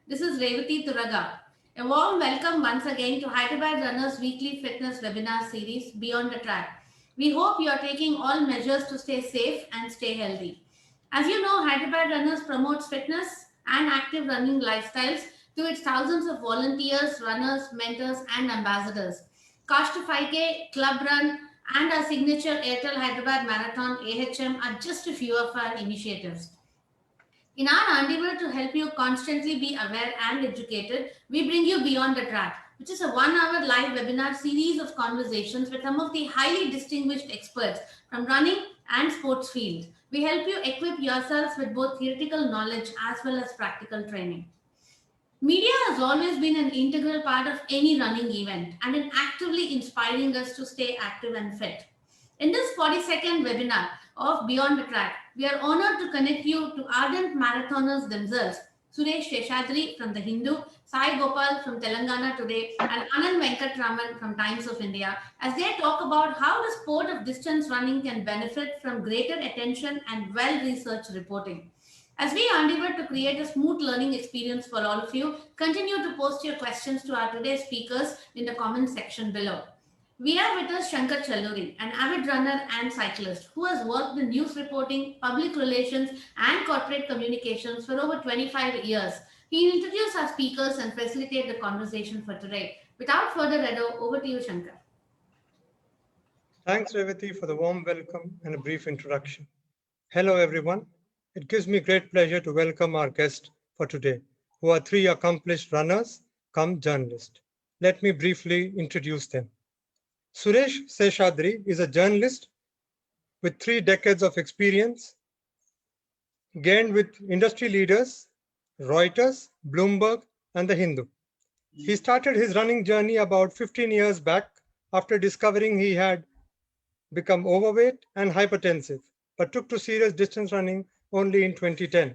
This is Revati Turaga. A warm welcome once again to Hyderabad Runners Weekly Fitness Webinar Series Beyond the Track. We hope you are taking all measures to stay safe and stay healthy. As you know, Hyderabad Runners promotes fitness and active running lifestyles through its thousands of volunteers, runners, mentors, and ambassadors. Cost to 5K, Club Run, and our signature Airtel Hyderabad Marathon AHM are just a few of our initiatives. In our endeavor to help you constantly be aware and educated, we bring you Beyond the Track, which is a 1 hour live webinar series of conversations with some of the highly distinguished experts from running and sports fields. We help you equip yourselves with both theoretical knowledge as well as practical training. Media has always been an integral part of any running event and in actively inspiring us to stay active and fit. In this 40-second webinar of Beyond the Track, we are honored to connect you to ardent marathoners themselves. Suresh Sheshadri from The Hindu, Sai Gopal from Telangana Today, and Anand Venkatraman from Times of India as they talk about how the sport of distance running can benefit from greater attention and well researched reporting. As we endeavor to create a smooth learning experience for all of you, continue to post your questions to our today's speakers in the comment section below. We have with us Shankar Challuri, an avid runner and cyclist who has worked in news reporting, public relations, and corporate communications for over 25 years. He will introduce our speakers and facilitate the conversation for today. Without further ado, over to you, Shankar. Thanks, Revati, for the warm welcome and a brief introduction. Hello, everyone. It gives me great pleasure to welcome our guests for today, who are three accomplished runners come journalists. Let me briefly introduce them. Suresh Seshadri is a journalist with 3 decades of experience gained with industry leaders, Reuters, Bloomberg, and The Hindu. He started his running journey about 15 years back after discovering he had become overweight and hypertensive, but took to serious distance running only in 2010.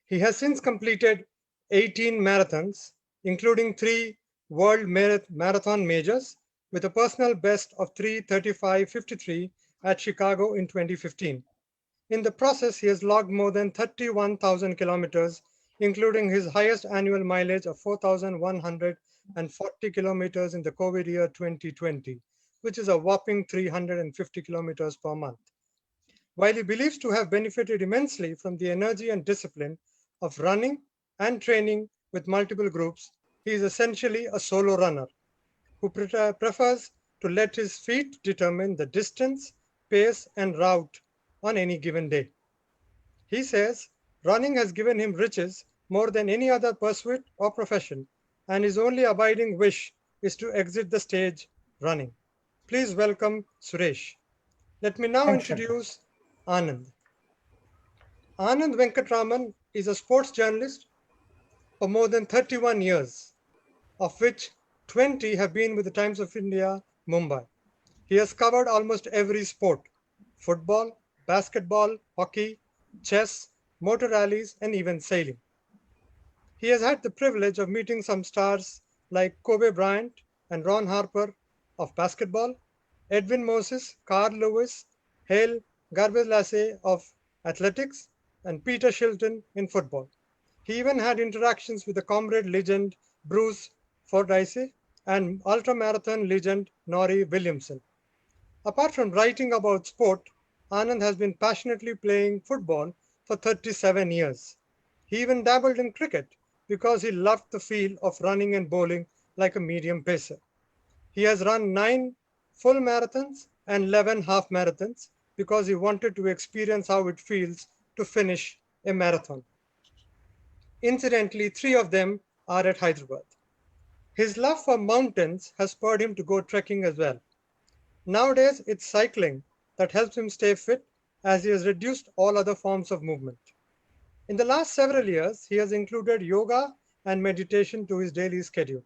He has since completed 18 marathons, including 3 World Marathon Majors, with a personal best of 3:35:53 at Chicago in 2015. In the process, he has logged more than 31,000 kilometers, including his highest annual mileage of 4,140 kilometers in the COVID year 2020, which is a whopping 350 kilometers per month. While he believes to have benefited immensely from the energy and discipline of running and training with multiple groups, he is essentially a solo runner who prefers to let his feet determine the distance, pace, and route on any given day. He says running has given him riches more than any other pursuit or profession, and his only abiding wish is to exit the stage running. Please welcome Suresh. Let me now Thanks, Shankar. introduce Anand. Anand Venkatraman is a sports journalist for more than 31 years, of which 20 have been with the Times of India, Mumbai. He has covered almost every sport: football, basketball, hockey, chess, motor rallies, and even sailing. He has had the privilege of meeting some stars like Kobe Bryant and Ron Harper of basketball, Edwin Moses, Carl Lewis, Hale Garbelassi of athletics, and Peter Shilton in football. He even had interactions with the comrade legend Bruce Fordyce and ultramarathon legend Nori Williamson. Apart from writing about sport, Anand has been passionately playing football for 37 years. He even dabbled in cricket because he loved the feel of running and bowling like a medium pacer. He has run 9 full marathons and 11 half marathons because he wanted to experience how it feels to finish a marathon. Incidentally, 3 of them are at Hyderabad. His love for mountains has spurred him to go trekking as well. Nowadays, it's cycling that helps him stay fit as he has reduced all other forms of movement. In the last several years, he has included yoga and meditation to his daily schedule.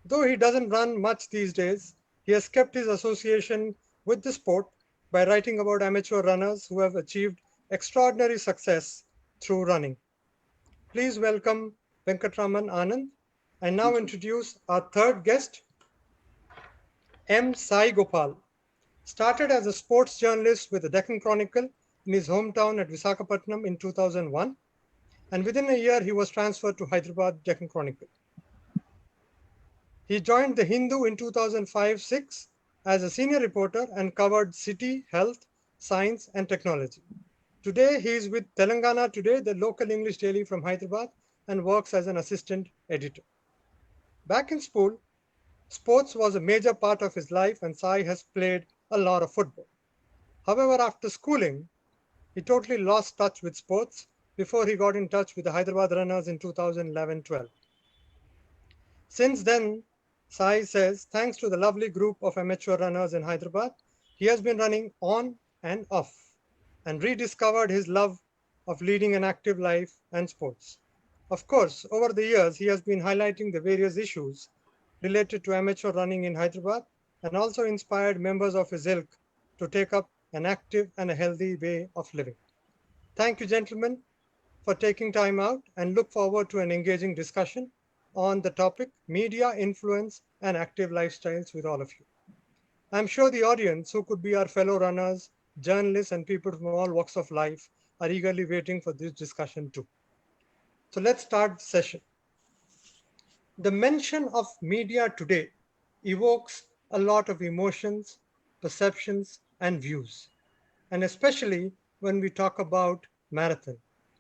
Though he doesn't run much these days, he has kept his association with the sport by writing about amateur runners who have achieved extraordinary success through running. Please welcome Venkatraman Anand. I now introduce our third guest, M. Sai Gopal. Started as a sports journalist with the Deccan Chronicle in his hometown at Visakhapatnam in 2001. and within a year he was transferred to Hyderabad Deccan Chronicle. He joined the Hindu in 2005-06 as a senior reporter and covered city, health, science, and technology. Today, he is with Telangana Today, the local English daily from Hyderabad, and works as an assistant editor. Back in school, sports was a major part of his life, and Sai has played a lot of football. However, after schooling, he totally lost touch with sports before he got in touch with the Hyderabad Runners in 2011-12. Since then, Sai says, thanks to the lovely group of amateur runners in Hyderabad, he has been running on and off and rediscovered his love of leading an active life and sports. Of course, over the years, he has been highlighting the various issues related to amateur running in Hyderabad and also inspired members of his ilk to take up an active and a healthy way of living. Thank you, gentlemen, for taking time out, and look forward to an engaging discussion on the topic media influence and active lifestyles with all of you. I'm sure the audience, who could be our fellow runners, journalists, and people from all walks of life, are eagerly waiting for this discussion too. So let's start the session. The mention of media today evokes a lot of emotions, perceptions, and views, and especially when we talk about marathon.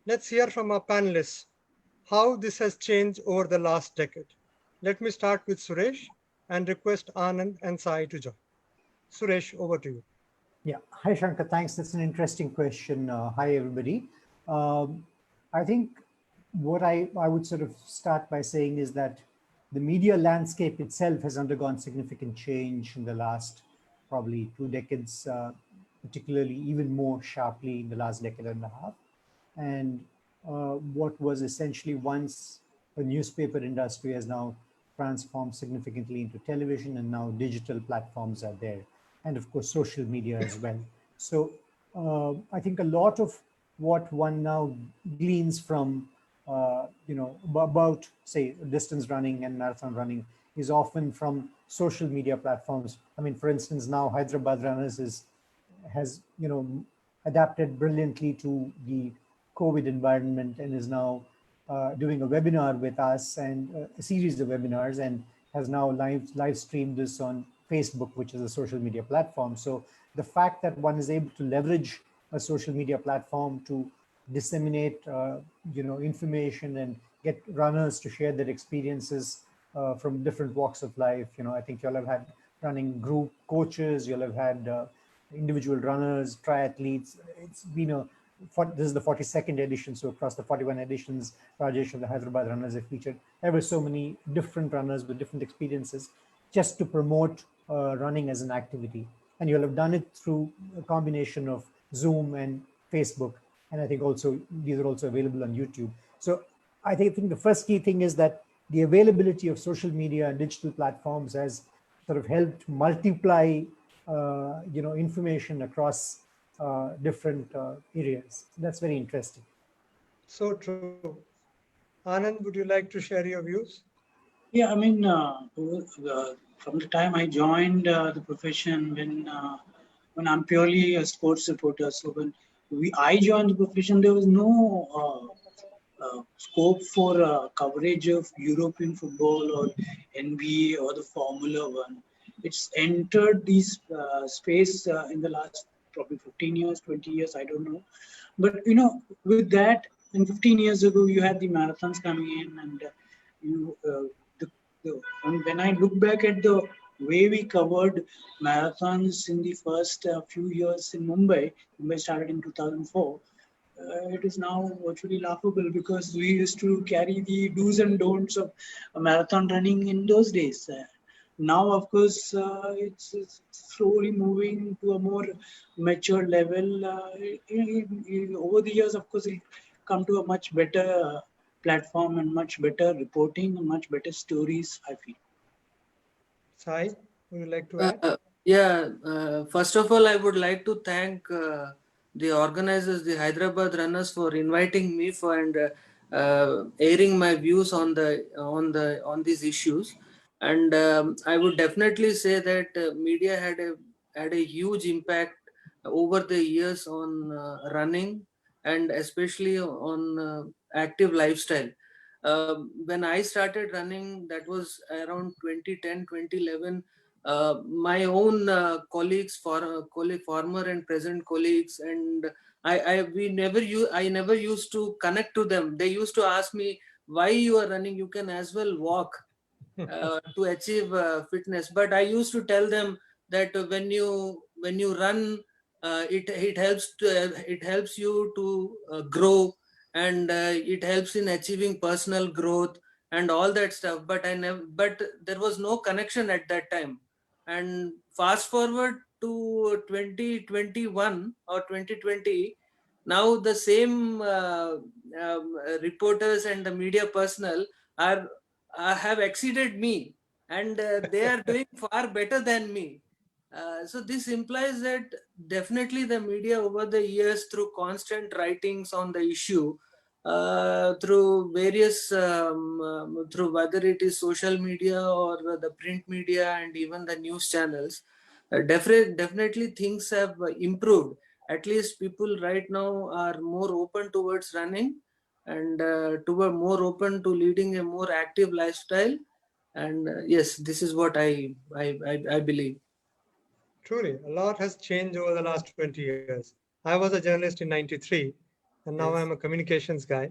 Let's hear from our panelists how this has changed over the last decade. Let me start with Suresh and request Anand and Sai to join. Suresh, over to you. Yeah. Hi, Shankar. Thanks. That's an interesting question. Hi, everybody. I think what I would sort of start by saying is that the media landscape itself has undergone significant change in the last probably 2 decades, particularly even more sharply in the last decade and a half. And what was essentially once a newspaper industry has now transformed significantly into television, and now digital platforms are there, and of course social media as well. So I think a lot of what one now gleans from about say distance running and marathon running is often from social media platforms. I mean, for instance, now Hyderabad Runners has adapted brilliantly to the COVID environment and is now doing a webinar with us, and a series of webinars, and has now live streamed this on Facebook, which is a social media platform. So the fact that one is able to leverage a social media platform to disseminate information and get runners to share their experiences from different walks of life. I think you'll have had running group coaches, you'll have had individual runners, triathletes. It's been this is the 42nd edition, so across the 41 editions, Rajesh, of the Hyderabad Runners have featured ever so many different runners with different experiences, just to promote running as an activity. And you'll have done it through a combination of Zoom and Facebook, and I think also these are also available on YouTube. So I think the first key thing is that the availability of social media and digital platforms has sort of helped multiply information across different areas. That's very interesting. So true. Anand, would you like to share your views? Yeah, I mean, from the time I joined the profession, when I'm purely a sports reporter, so when I joined the profession, there was no scope for coverage of European football or NBA or the Formula One. It's entered this space in the last probably 15 years, 20 years, I don't know. But, with that, in 15 years ago, you had the marathons coming in, and and when I look back at the way we covered marathons in the first few years in Mumbai started in 2004, it is now virtually laughable, because we used to carry the do's and don'ts of marathon running in those days. Now, of course, it's slowly moving to a more mature level. Over the years, of course, it'll come to a much better platform and much better reporting and much better stories, I feel. Sai, would you like to add? First of all, I would like to thank the organizers, the Hyderabad Runners, for inviting me and airing my views on these issues. And I would definitely say that media had a huge impact over the years on running, and especially on active lifestyle. When I started running, that was around 2010, 2011. My own colleagues, former and present colleagues, and I never used to connect to them. They used to ask me, why you are running? You can as well walk to achieve fitness. But I used to tell them that when you run, it helps you to grow, and it helps in achieving personal growth and all that stuff. But there was no connection at that time. And fast forward to 2021 or 2020, now the same reporters and the media personnel are have exceeded me, and they are doing far better than me. So this implies that definitely the media over the years, through constant writings on the issue, through various, through whether it is social media or the print media and even the news channels, definitely things have improved. At least people right now are more open towards running, and more open to leading a more active lifestyle. And yes, this is what I believe. Truly, a lot has changed over the last 20 years. I was a journalist in 93, and now Yes. I'm a communications guy.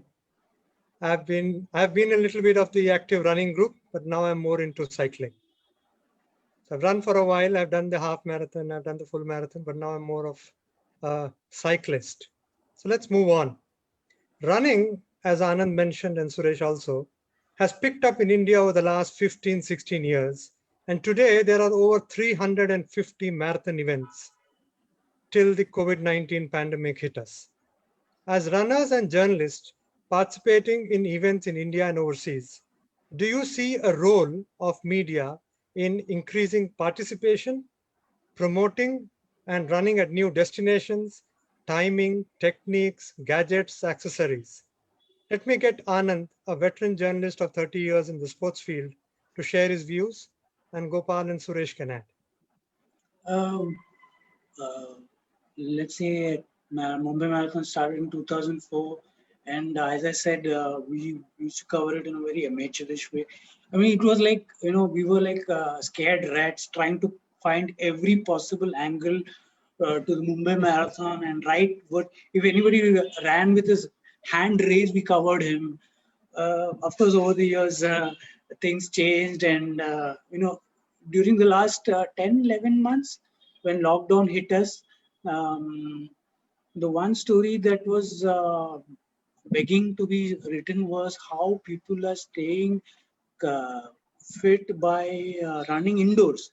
I've been a little bit of the active running group, but now I'm more into cycling. So I've run for a while. I've done the half marathon, I've done the full marathon, but now I'm more of a cyclist. So let's move on. Running, as Anand mentioned and Suresh also, has picked up in India over the last 15, 16 years. And today there are over 350 marathon events till the COVID-19 pandemic hit us. As runners and journalists participating in events in India and overseas, do you see a role of media in increasing participation, promoting and running at new destinations, timing, techniques, gadgets, accessories? Let me get Anand, a veteran journalist of 30 years in the sports field, to share his views, and Gopal and Suresh can add. Um, uh, let's say Mumbai Marathon started in 2004, and as I said, we used to cover it in a very amateurish way. I mean, it was like, we were like scared rats trying to find every possible angle to the Mumbai Marathon and write what if anybody ran with his hand raised, we covered him. Of course, over the years, things changed, and during the last 10, 11 months, when lockdown hit us, the one story that was begging to be written was how people are staying uh, fit by running indoors.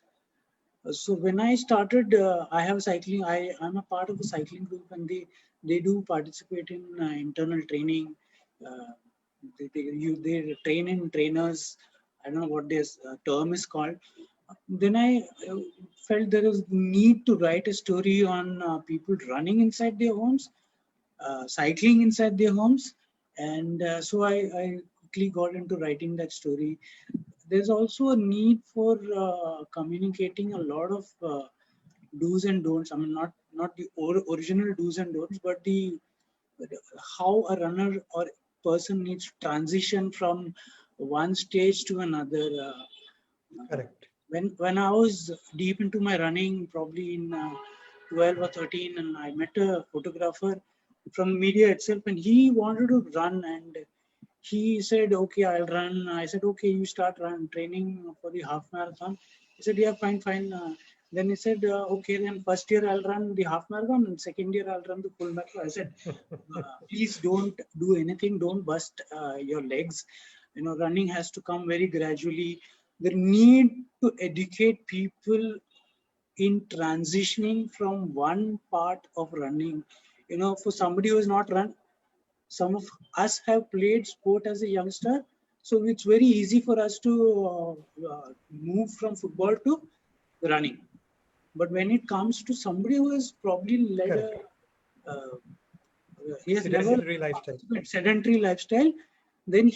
So when I started, I have cycling. I'm a part of a cycling group, and they do participate in internal training. Uh, they train in trainers. I don't know what this term is called. Then I felt there was need to write a story on people running inside their homes, cycling inside their homes, and so I quickly got into writing that story. There's also a need for communicating a lot of do's and don'ts. I mean, not the original do's and don'ts, but the how a runner or person needs to transition from one stage to another. Correct. When I was deep into my running, probably in 12 or 13, and I met a photographer from media itself, and he wanted to run, and he said, "Okay, I'll run." I said, "Okay, you start training for the half marathon." He said, "Yeah, fine, fine." Then he said, "Okay, then first year I'll run the half marathon, and second year I'll run the full marathon." I said, "Please don't do anything. Don't bust your legs. Running has to come very gradually. The need to educate people in transitioning from one part of running. For somebody who has not run, some of us have played sport as a youngster, so it's very easy for us to move from football to running. But when it comes to somebody who has probably led he has never Sedentary lifestyle. sedentary lifestyle, then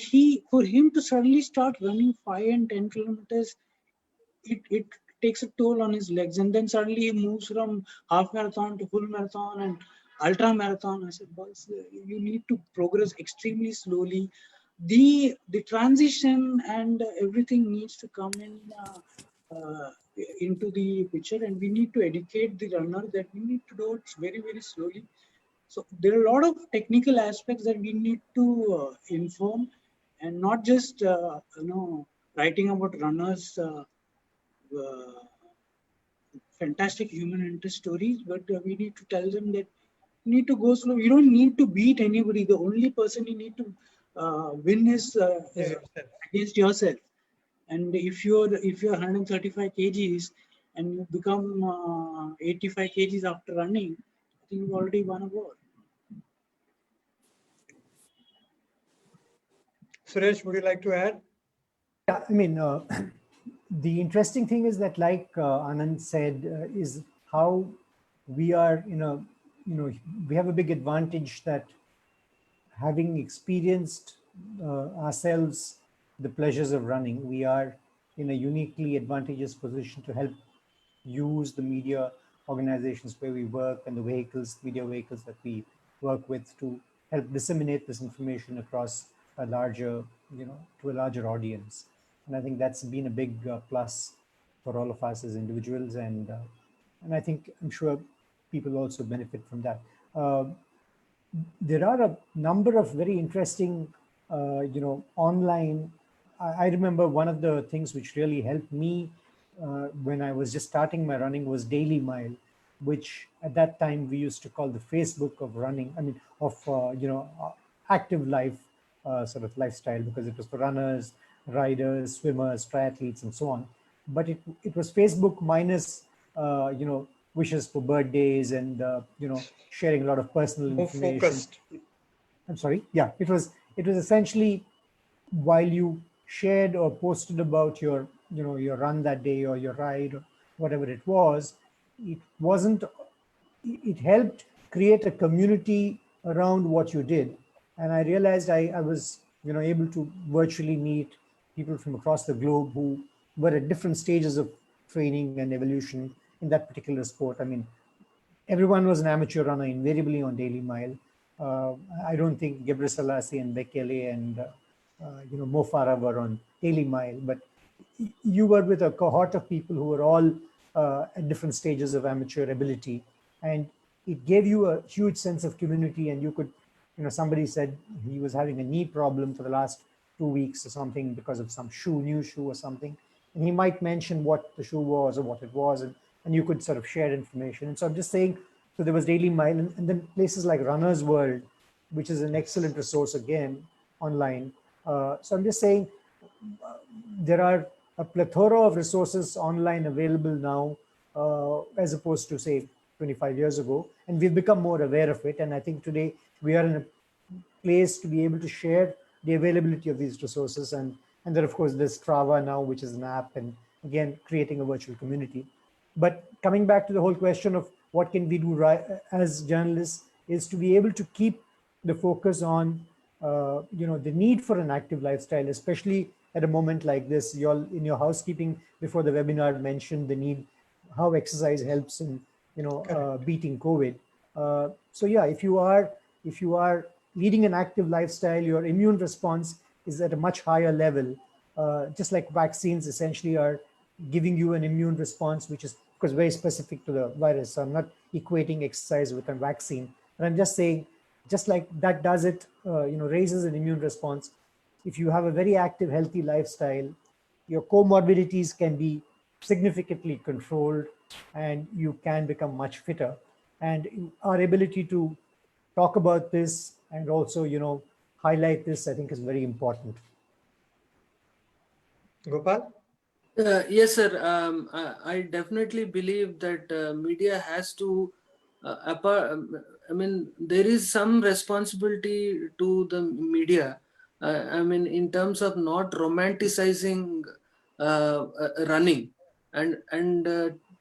for him to suddenly start running 5 and 10 kilometers, it takes a toll on his legs, and then suddenly he moves from half marathon to full marathon, and ultra marathon. I said, boss, you need to progress extremely slowly. The transition and everything needs to come in into the picture, and we need to educate the runner that we need to do it very, very slowly. So there are a lot of technical aspects that we need to inform, and not just writing about runners. Uh, Fantastic human interest stories, but we need to tell them that you need to go slow. You don't need to beat anybody. The only person you need to win is Is yourself. against yourself. And if you're 135 kgs and you become 85 kgs after running, I think you've already won a war. Suresh, would you like to add? Yeah, I mean, the interesting thing is that, like Anand said, is how we are we have a big advantage that having experienced ourselves the pleasures of running, we are in a uniquely advantageous position to help use the media organizations where we work and the media vehicles that we work with to help disseminate this information across a larger, to a larger audience. And I think that's been a big plus for all of us as individuals. And I think, I'm sure people also benefit from that. There are a number of very interesting, online. I remember one of the things which really helped me when I was just starting my running was Daily Mile, which at that time we used to call the Facebook of running. I mean, of active life sort of lifestyle, because it was for runners, riders, swimmers, triathletes, and so on. But it was Facebook minus wishes for birthdays and sharing a lot of personal More information. focused. I'm sorry. Yeah, it was essentially, while you shared or posted about your your run that day or your ride or whatever it was, it helped create a community around what you did. And I realized I was able to virtually meet people from across the globe who were at different stages of training and evolution in that particular sport. I mean, everyone was an amateur runner invariably on Daily Mile. I don't think Gebre Selassie and Bekele and Mo Farah were on Daily Mile, but you were with a cohort of people who were all at different stages of amateur ability, and it gave you a huge sense of community. And you could, somebody said he was having a knee problem for the last 2 weeks or something because of some new shoe or something, and he might mention what the shoe was or what it was, and you could sort of share information. And so I'm just saying, so there was Daily Mile, and then places like Runner's World, which is an excellent resource again online. So I'm just saying, there are a plethora of resources online available now, as opposed to, say, 25 years ago, and we've become more aware of it. And I think today we are in a place to be able to share the availability of these resources. And then, of course, there's Strava now, which is an app, and again, creating a virtual community. But coming back to the whole question of what can we do as journalists, is to be able to keep the focus on the need for an active lifestyle, especially at a moment like this. You all in your housekeeping before the webinar mentioned the need, how exercise helps in beating COVID. So yeah, if you are leading an active lifestyle, your immune response is at a much higher level. Just like vaccines essentially are giving you an immune response, which is, of course, very specific to the virus. So I'm not equating exercise with a vaccine, but I'm just saying, just like that does it, raises an immune response. If you have a very active, healthy lifestyle, your comorbidities can be significantly controlled and you can become much fitter. And our ability to talk about this and also, highlight this, I think, is very important. Gopal? Yes, sir. I definitely believe that media has to, I mean, there is some responsibility to the media. I mean, in terms of not romanticizing running and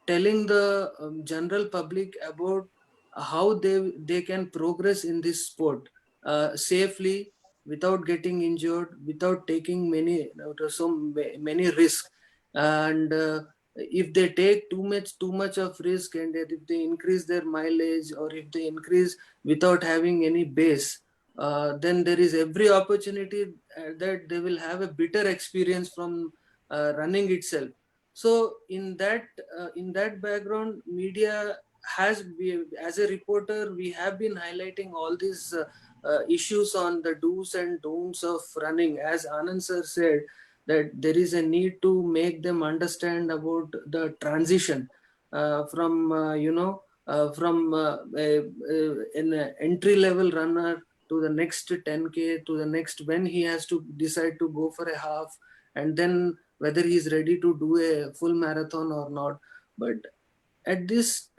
telling the general public about how they can progress in this sport safely, without getting injured, without taking many risks. And if they take too much of risk, and if they increase their mileage, or if they increase without having any base, then there is every opportunity that they will have a bitter experience from running itself. So in that background, media as a reporter, we have been highlighting all these issues on the do's and don'ts of running. As Anand sir said, that there is a need to make them understand about the transition from an entry level runner to the next 10K, to the next, when he has to decide to go for a half, and then whether he's ready to do a full marathon or not. But at this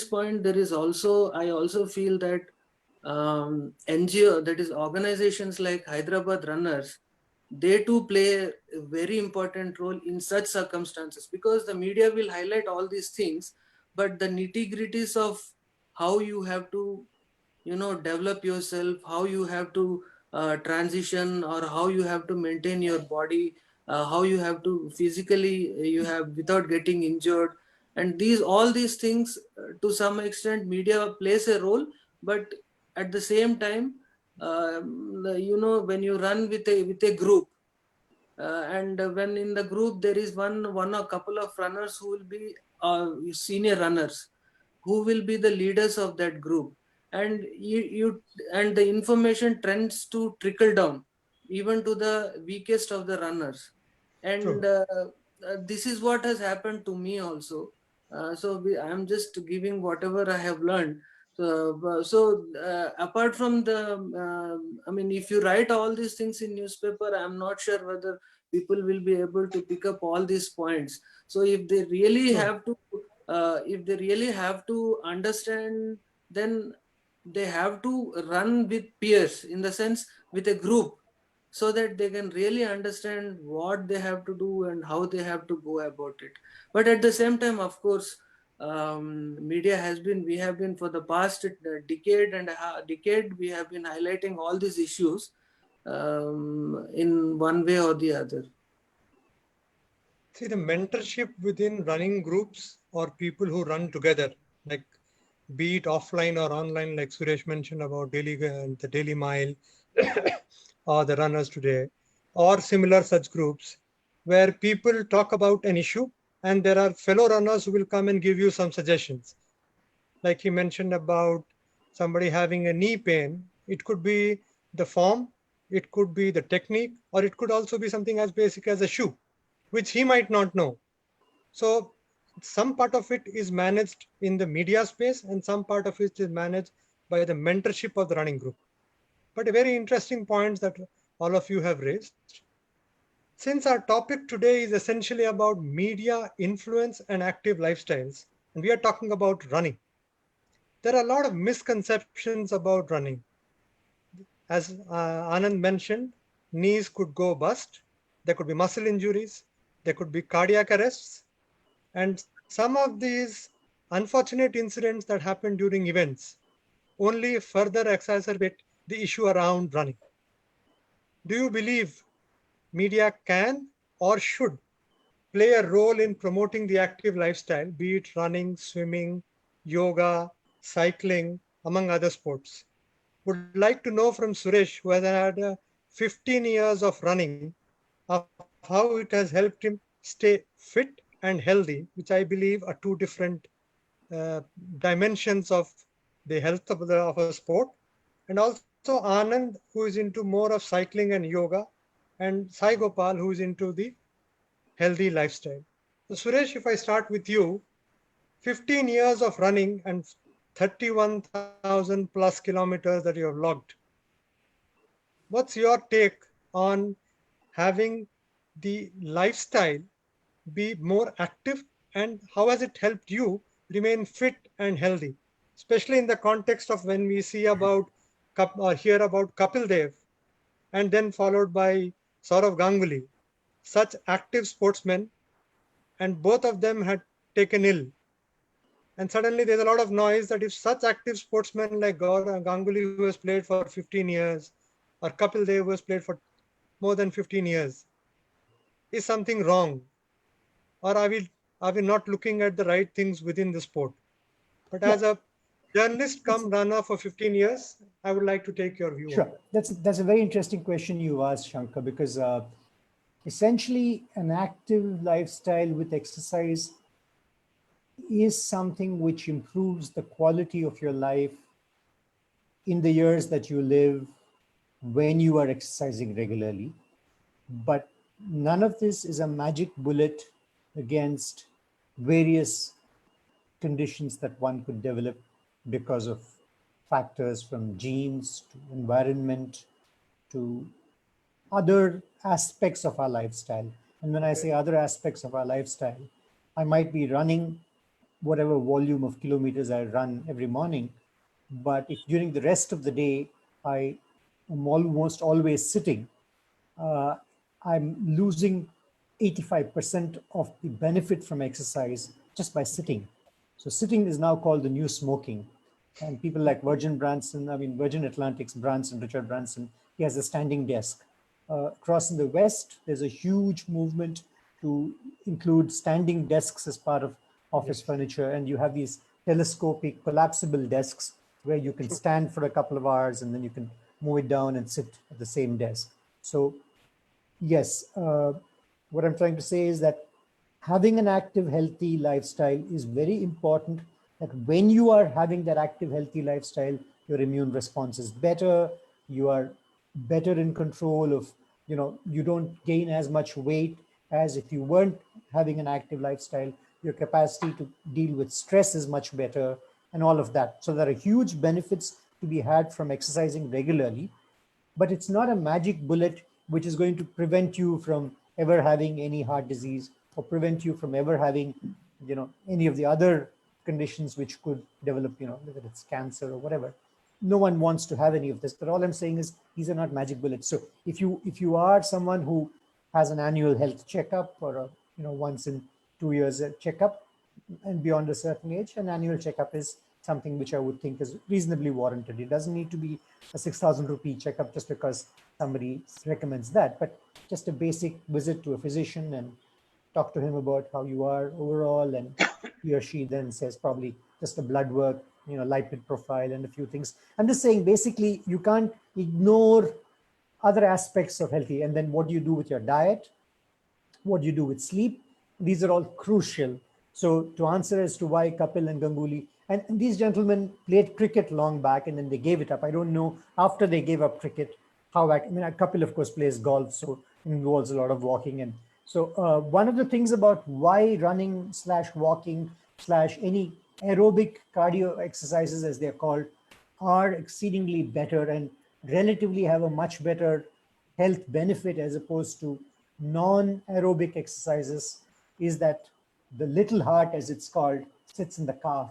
point, there is also, I also feel that NGO, that is organizations like Hyderabad Runners, they too play a very important role in such circumstances, because the media will highlight all these things, but the nitty-gritties of how you have to develop yourself, how you have to transition, or how you have to maintain your body, how you have to physically you have without getting injured, and all these things, to some extent media plays a role. But at the same time, when you run with a group, and when in the group there is one or couple of runners who will be senior runners, who will be the leaders of that group, and and the information trends to trickle down even to the weakest of the runners. And True. this is what has happened to me also. I am just giving whatever I have learned. Apart from I mean, if you write all these things in newspaper, I'm not sure whether people will be able to pick up all these points. So if they really True. have to, understand, then they have to run with peers, in the sense with a group, so that they can really understand what they have to do and how they have to go about it. But at the same time, of course, we have been for the past decade, we have been highlighting all these issues in one way or the other. See, the mentorship within running groups or people who run together, like be it offline or online, like Suresh mentioned about the Daily Mile or the Runners Today, or similar such groups where people talk about an issue and there are fellow runners who will come and give you some suggestions. Like he mentioned about somebody having a knee pain, it could be the form, it could be the technique, or it could also be something as basic as a shoe, which he might not know. So some part of it is managed in the media space and some part of it is managed by the mentorship of the running group. But a very interesting point that all of you have raised. Since our topic today is essentially about media influence and active lifestyles, and we are talking about running, there are a lot of misconceptions about running. As Anand mentioned, knees could go bust, there could be muscle injuries, there could be cardiac arrests, and some of these unfortunate incidents that happen during events only further exacerbate the issue around running. Do you believe media can or should play a role in promoting the active lifestyle, be it running, swimming, yoga, cycling, among other sports? Would like to know from Suresh, who has had 15 years of running, of how it has helped him stay fit and healthy, which I believe are two different dimensions of the health of a sport. And also Anand, who is into more of cycling and yoga, and Sai Gopal, who is into the healthy lifestyle. So Suresh, if I start with you, 15 years of running and 31,000 plus kilometers that you have logged. What's your take on having the lifestyle be more active, and how has it helped you remain fit and healthy, especially in the context of when we see about or hear about Kapil Dev and then followed by Saurav Ganguly, such active sportsmen, and both of them had taken ill. And suddenly there's a lot of noise that if such active sportsmen like Ganguly, who has played for 15 years, or Kapil Dev, who has played for more than 15 years, is something wrong? Or are we not looking at the right things within the sport? But Yeah. as a journalist come runner for 15 years, I would like to take your view on Sure. that. That's a very interesting question you asked, Shankar, because essentially an active lifestyle with exercise is something which improves the quality of your life in the years that you live when you are exercising regularly. But none of this is a magic bullet against various conditions that one could develop because of factors from genes to environment to other aspects of our lifestyle. And when I say other aspects of our lifestyle, I might be running whatever volume of kilometers I run every morning. But if during the rest of the day, I am almost always sitting, uh, I'm losing 85% of the benefit from exercise just by sitting. So sitting is now called the new smoking. And people like Virgin Atlantic's Branson, Richard Branson, he has a standing desk. Across in the West, there's a huge movement to include standing desks as part of office furniture. And you have these telescopic collapsible desks where you can stand for a couple of hours and then you can move it down and sit at the same desk. So yes, what I'm trying to say is that having an active, healthy lifestyle is very important. That when you are having that active, healthy lifestyle, your immune response is better. You are better in control of, you don't gain as much weight as if you weren't having an active lifestyle. Your capacity to deal with stress is much better and all of that. So there are huge benefits to be had from exercising regularly, but it's not a magic bullet which is going to prevent you from ever having any heart disease or prevent you from ever having, any of the other conditions which could develop, whether it's cancer or whatever. No one wants to have any of this, but all I'm saying is these are not magic bullets. So if you are someone who has an annual health checkup or a, once in 2 years a checkup, and beyond a certain age, an annual checkup is something which I would think is reasonably warranted. It doesn't need to be a 6,000 rupee checkup just because somebody recommends that, but just a basic visit to a physician and talk to him about how you are overall, and he or she then says probably just a blood work, lipid profile and a few things. I'm just saying basically you can't ignore other aspects of healthy, and then what do you do with your diet, what do you do with sleep? These are all crucial. So to answer as to why Kapil and Ganguly, and these gentlemen played cricket long back and then they gave it up. I don't know after they gave up cricket how back. Kapil of course plays golf, so it involves a lot of walking. And so one of the things about why running / walking / any aerobic cardio exercises as they're called are exceedingly better and relatively have a much better health benefit as opposed to non-aerobic exercises is that the little heart, as it's called, sits in the calf.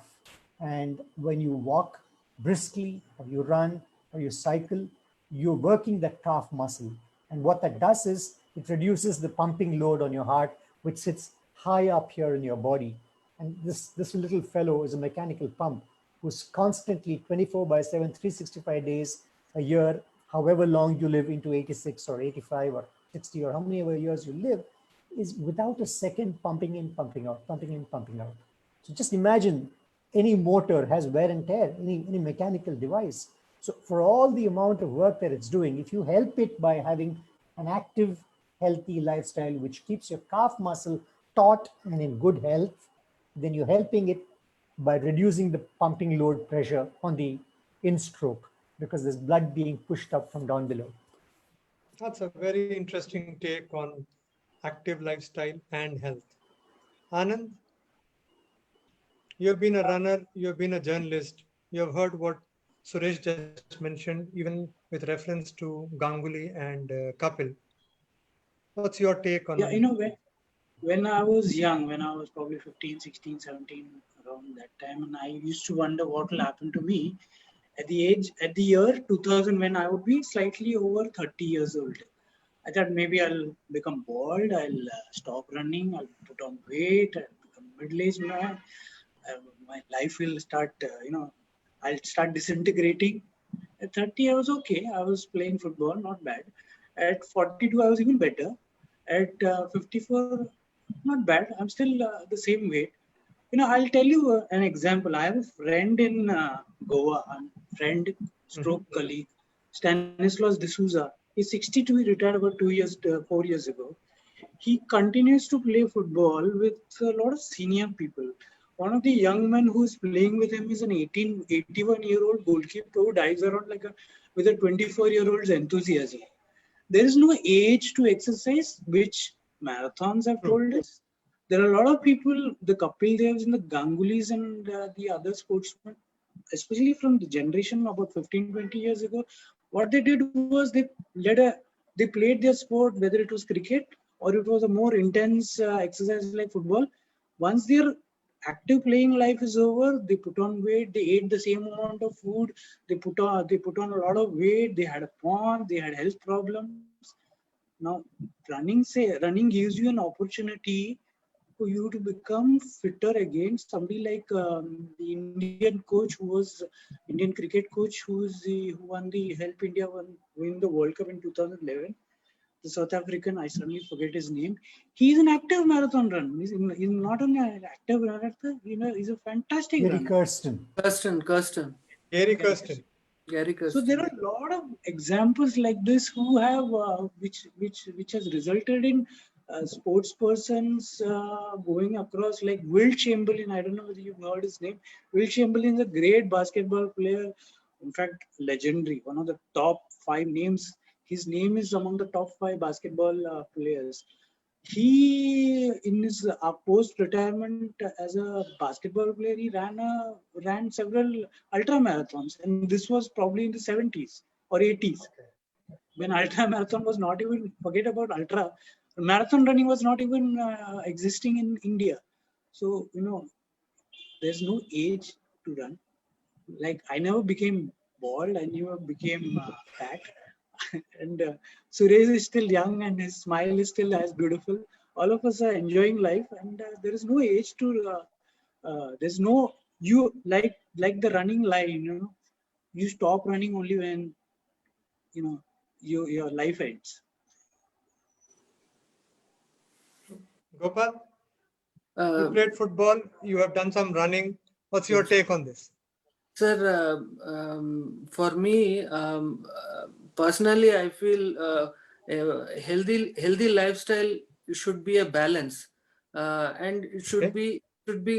And when you walk briskly or you run or you cycle, you're working that calf muscle. And what that does is it reduces the pumping load on your heart, which sits high up here in your body. And this little fellow is a mechanical pump who's constantly 24/7, 365 days a year, however long you live into 86 or 85 or 60 or how many ever years you live, is without a second pumping in, pumping out, pumping in, pumping out. So just imagine any motor has wear and tear, any mechanical device. So for all the amount of work that it's doing, if you help it by having an active, healthy lifestyle, which keeps your calf muscle taut and in good health, then you're helping it by reducing the pumping load pressure on the in-stroke because there's blood being pushed up from down below. That's a very interesting take on active lifestyle and health. Anand, you've been a runner, you've been a journalist, you've heard what Suresh just mentioned, even with reference to Ganguly and Kapil. What's your take on when I was young, when I was probably 15, 16, 17, around that time, and I used to wonder what will happen to me at the year 2000, when I would be slightly over 30 years old. I thought maybe I'll become bald, I'll stop running, I'll put on weight, I'll become middle-aged man. My life will start, I'll start disintegrating. At 30, I was okay. I was playing football, not bad. At 42, I was even better. At 54, not bad. I'm still the same weight. You know, I'll tell you an example. I have a friend in Goa, a friend stroke colleague, Stanislaus D'Souza. He's 62. He retired about 4 years ago. He continues to play football with a lot of senior people. One of the young men who's playing with him is an 81-year-old goalkeeper who dives around with a 24-year-old's enthusiasm. There is no age to exercise, which marathons have told us. There are a lot of people, the Kapil Devs and the Gangulis and the other sportsmen, especially from the generation about 15, 20 years ago, what they did was they played their sport, whether it was cricket or it was a more intense exercise like football. Once their active playing life is over, they put on weight, they ate the same amount of food, they put on a lot of weight, they had a pond, they had health problems. Now, running gives you an opportunity for you to become fitter again. Somebody like the Indian coach Indian cricket coach who won the Help India win the World Cup in 2011. The South African, I suddenly forget his name. He's an active marathon runner. He's not only an active runner, he's a fantastic Gary runner. Kirsten. Gary Kirsten. So there are a lot of examples like this who have which has resulted in sports persons going across, like Will Chamberlain. I don't know whether you've heard his name. Will Chamberlain is a great basketball player, in fact legendary, one of the top 5 names. His name is among the top 5 basketball players. He, in his post-retirement as a basketball player, he ran several ultra marathons, and this was probably in the 70s or 80s, when ultra marathon was not even, forget about ultra, marathon running was not even existing in India. So, there's no age to run. Like, I never became bald, I never became fat. And Suresh is still young and his smile is still as beautiful. All of us are enjoying life, and there is no age to, there's no, you like the running line, you stop running only when, your life ends. Gopal, you played football, you have done some running. What's your take on this? Sir, for me, personally, I feel a healthy lifestyle should be a balance, and it should be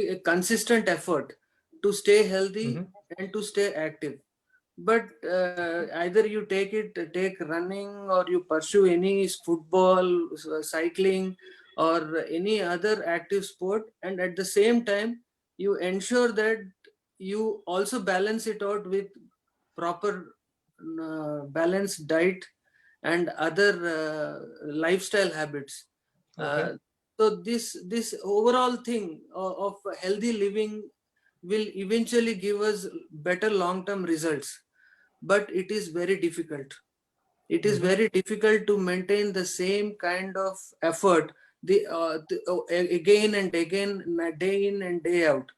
a consistent effort to stay healthy and to stay active. But either you take running, or you pursue any football, cycling, or any other active sport, and at the same time you ensure that you also balance it out with proper balanced diet and other lifestyle habits. So this overall thing of healthy living will eventually give us better long-term results, but it is very difficult. It is very difficult to maintain the same kind of effort again and again, day in and day out.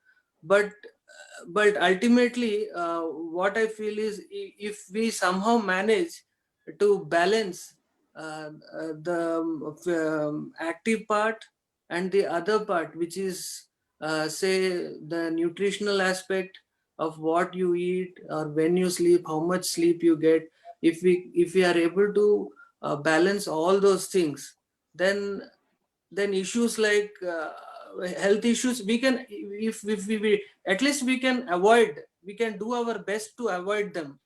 But ultimately, what I feel is, if we somehow manage to balance the active part and the other part, which is say the nutritional aspect of what you eat or when you sleep, how much sleep you get, if we are able to balance all those things, then issues like health issues, we can, if we at least we can do our best to avoid them.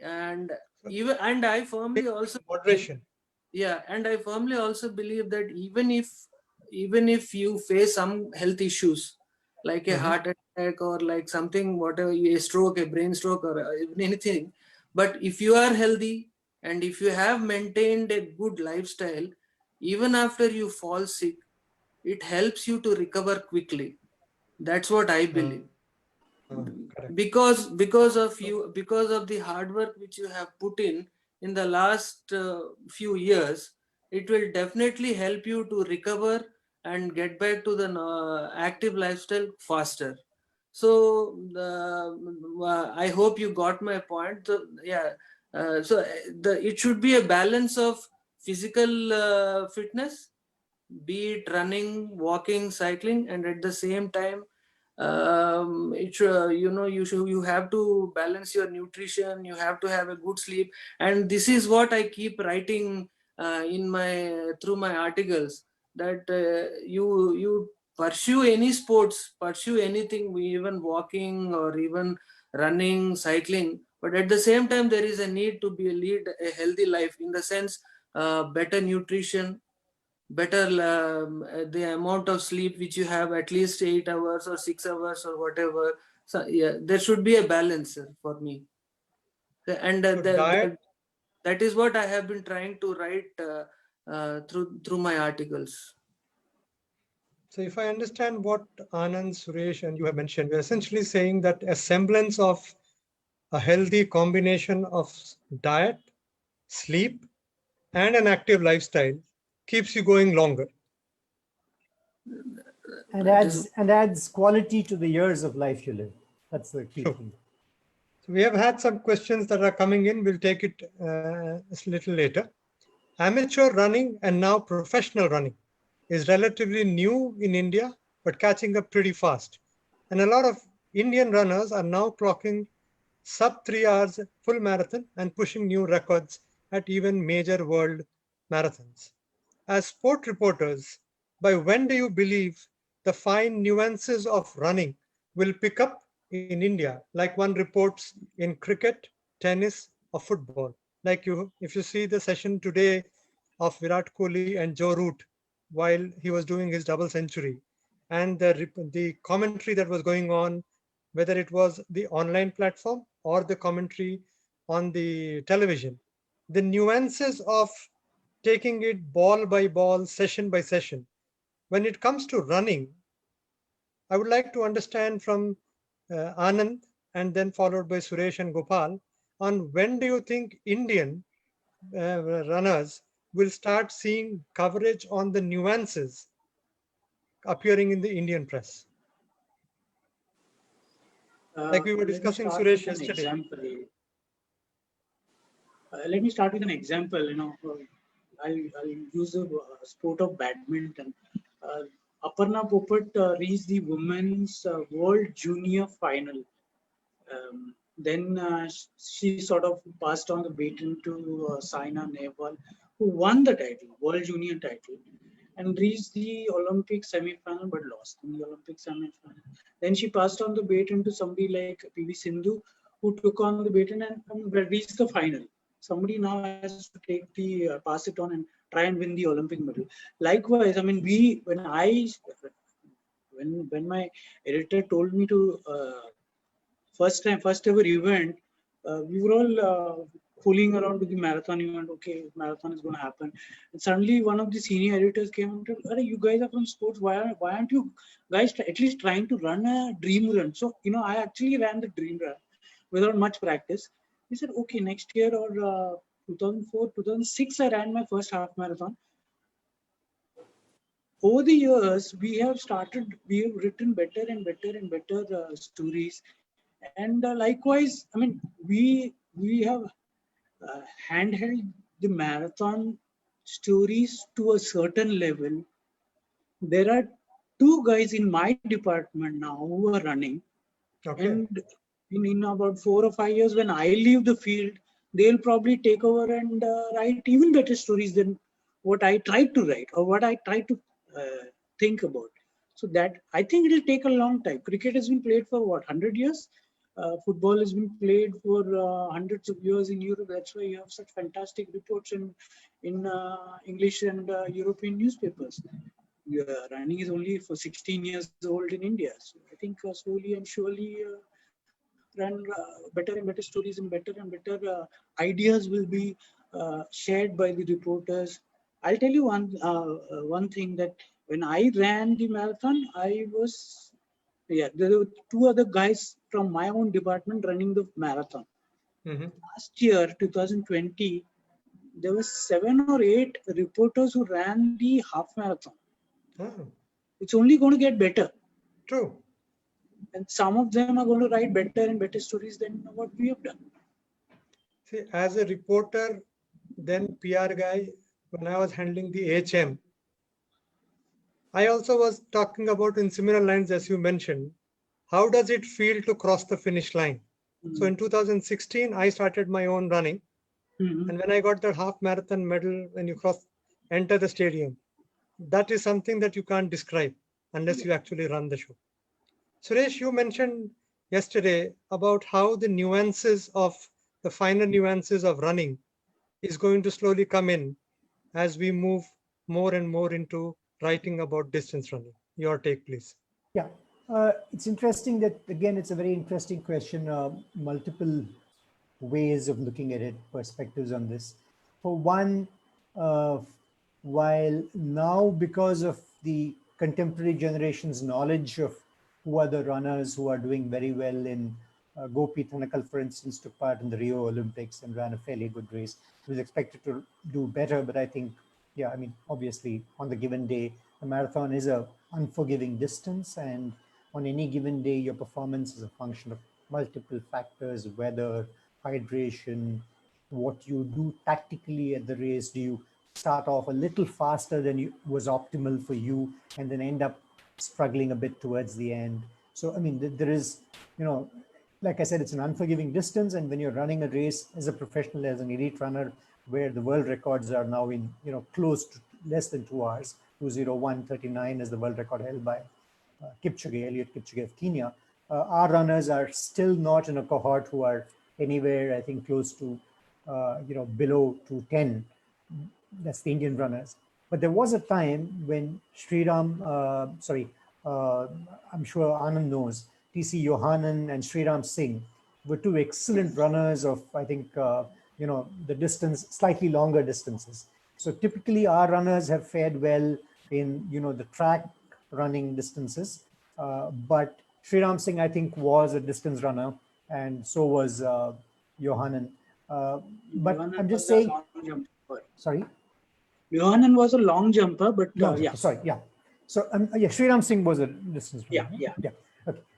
And I firmly also moderation. And I firmly also believe that even if you face some health issues like a heart attack, or like something, whatever, a stroke, a brain stroke, or even anything, but if you are healthy and if you have maintained a good lifestyle, even after you fall sick, it helps you to recover quickly. That's what I believe. Because of the hard work which you have put in the last few years, it will definitely help you to recover and get back to the active lifestyle faster. So I hope you got my point. So, it should be a balance of physical fitness be it running, walking, cycling, and at the same time, you have to balance your nutrition. You have to have a good sleep, and this is what I keep writing through my articles, that you pursue any sports, pursue anything, even walking or even running, cycling, but at the same time there is a need to lead a healthy life, in the sense better nutrition, better the amount of sleep which you have, at least 8 hours or 6 hours or whatever. So yeah, there should be a balance for me, and So diet. that is what I have been trying to write through my articles. So if I understand what Anand, Suresh, and you have mentioned, we're essentially saying that a semblance of a healthy combination of diet, sleep, and an active lifestyle keeps you going longer. And adds quality to the years of life you live. That's the key Sure. thing. So we have had some questions that are coming in. We'll take it a little later. Amateur running and now professional running is relatively new in India, but catching up pretty fast. And a lot of Indian runners are now clocking sub 3 hours full marathon and pushing new records at even major world marathons. As sport reporters, by when do you believe the fine nuances of running will pick up in India, like one reports in cricket, tennis, or football? Like if you see the session today of Virat Kohli and Joe Root while he was doing his double century, and the commentary that was going on, whether it was the online platform or the commentary on the television, the nuances of taking it ball by ball, session by session. When it comes to running, I would like to understand from Anand and then followed by Suresh and Gopal on when do you think Indian runners will start seeing coverage on the nuances appearing in the Indian press? Like we were Let me discussing, start Suresh, with an yesterday. example. Let me start with an example. I'll use the sport of badminton. Aparna Popat reached the women's World Junior Final. Then she sort of passed on the baton to Saina Nehwal, who won the title, World Junior title, and reached the Olympic semi-final but lost in the Olympic semi-final. Then she passed on the baton to somebody like PV Sindhu, who took on the baton and reached the final. Somebody now has to take the pass it on and try and win the Olympic medal. Likewise, I mean, when my editor told me to first ever event, we were all fooling around with the marathon event. Okay, marathon is going to happen. And suddenly one of the senior editors came and told, you guys are from sports. Why aren't you guys at least trying to run a dream run? So, I actually ran the dream run without much practice. He said, okay, next year or 2004, 2006, I ran my first half marathon. Over the years, we have written better and better and better stories. And likewise, I mean, we have handheld the marathon stories to a certain level. There are 2 guys in my department now who are running. Okay. And in about 4 or 5 years, when I leave the field, they'll probably take over and write even better stories than what I tried to write or what I tried to think about. So that I think it will take a long time. Cricket has been played for what, 100 years? Football has been played for hundreds of years in Europe. That's why you have such fantastic reports in English and European newspapers. Running is only for 16 years old in India. So I think slowly and surely run better and better stories and better ideas will be shared by the reporters. I'll tell you one thing, that when I ran the marathon, there were 2 other guys from my own department running the marathon. Last year, 2020, there were 7 or 8 reporters who ran the half marathon. It's only going to get better. True. And some of them are going to write better and better stories than what we have done. See, as a reporter, then PR guy, when I was handling the HM, I also was talking about in similar lines as you mentioned. How does it feel to cross the finish line? So in 2016, I started my own running. Mhm. And when I got that half marathon medal, when you enter the stadium, that is something that you can't describe unless you actually run the show. Suresh, you mentioned yesterday about how the finer nuances of running is going to slowly come in as we move more and more into writing about distance running. Your take, please. Yeah, it's interesting that, again, it's a very interesting question. Multiple ways of looking at it, perspectives on this. For one, uh, while now, because of the contemporary generation's knowledge of who are the runners who are doing very well in Gopi Thanakal, for instance, took part in the Rio Olympics and ran a fairly good race. He was expected to do better, but I think, yeah, I mean, obviously, on the given day, a marathon is a unforgiving distance, and on any given day, your performance is a function of multiple factors: weather, hydration, what you do tactically at the race. Do you start off a little faster than was optimal for you and then end up struggling a bit towards the end? So, I mean, there is, like I said, it's an unforgiving distance. And when you're running a race as a professional, as an elite runner, where the world records are now in, close to less than 2 hours, 2:01:39 is the world record held by Kipchoge, Eliud Kipchoge of Kenya. Our runners are still not in a cohort who are anywhere, I think, close to, below 2:10. That's the Indian runners. But there was a time when I'm sure Anand knows, TC Yohanan and Sriram Singh were two excellent runners of, I think, the distance, slightly longer distances. So typically our runners have fared well in, the track running distances. But Sriram Singh, I think, was a distance runner, and so was Yohanan. But Yohanan I'm just was a saying, long jumper. sorry? Yohanan was a long jumper, but Long yeah. sorry, yeah. So yeah, Sriram Singh was a distance runner. Yeah. Okay.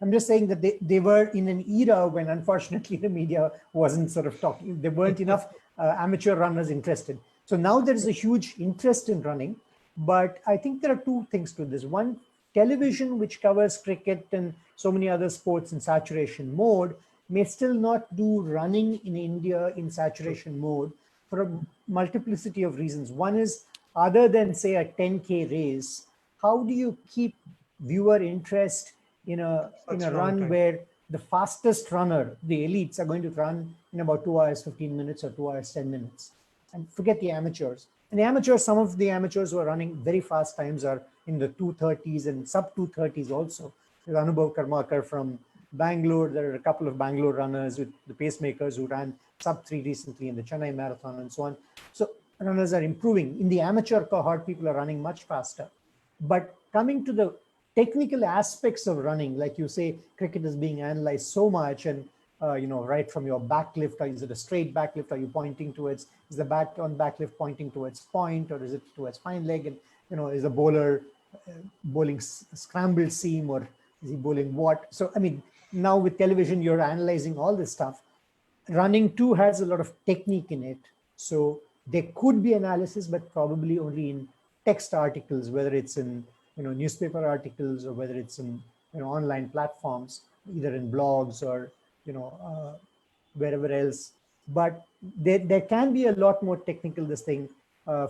I'm just saying that they were in an era when, unfortunately, the media wasn't sort of talking. There weren't enough amateur runners interested. So now there is a huge interest in running, but I think there are two things to this. One, television, which covers cricket and so many other sports in saturation mode, may still not do running in India in saturation mode for a multiplicity of reasons. One is, other than, say, a 10K race, how do you keep viewer interest in a Such long run time. where the fastest runner, the elites, are going to run in about 2 hours 15 minutes or 2 hours 10 minutes? And forget the amateurs. And the amateurs, some of the amateurs who are running very fast times are in the 2:30s and sub 2:30s also. There's Anubhav Karmakar from Bangalore. There are a couple of Bangalore runners with the pacemakers who ran sub 3 recently in the Chennai Marathon and so on. So runners are improving. In the amateur cohort, people are running much faster. But coming to the technical aspects of running, like you say, cricket is being analyzed so much, and right from your backlift, or is it a straight backlift? Are you pointing towards, is the bat on backlift pointing towards point, or is it towards fine leg? And is the bowler bowling scrambled seam, or is he bowling what? So I mean, now with television, you're analyzing all this stuff. Running too has a lot of technique in it, so there could be analysis, but probably only in text articles, whether it's in newspaper articles or whether it's in online platforms, either in blogs or wherever else. But there can be a lot more technical this thing.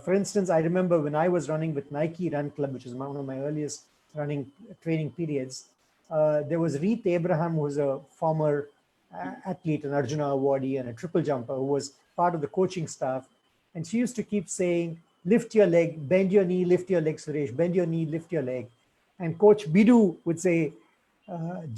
For instance, I remember when I was running with Nike Run Club, which is one of my earliest running training periods, there was Reet Abraham, who was a former athlete, an Arjuna awardee and a triple jumper, who was part of the coaching staff. And she used to keep saying, lift your leg, bend your knee, lift your leg, Suresh, bend your knee, lift your leg. And Coach Bidu would say,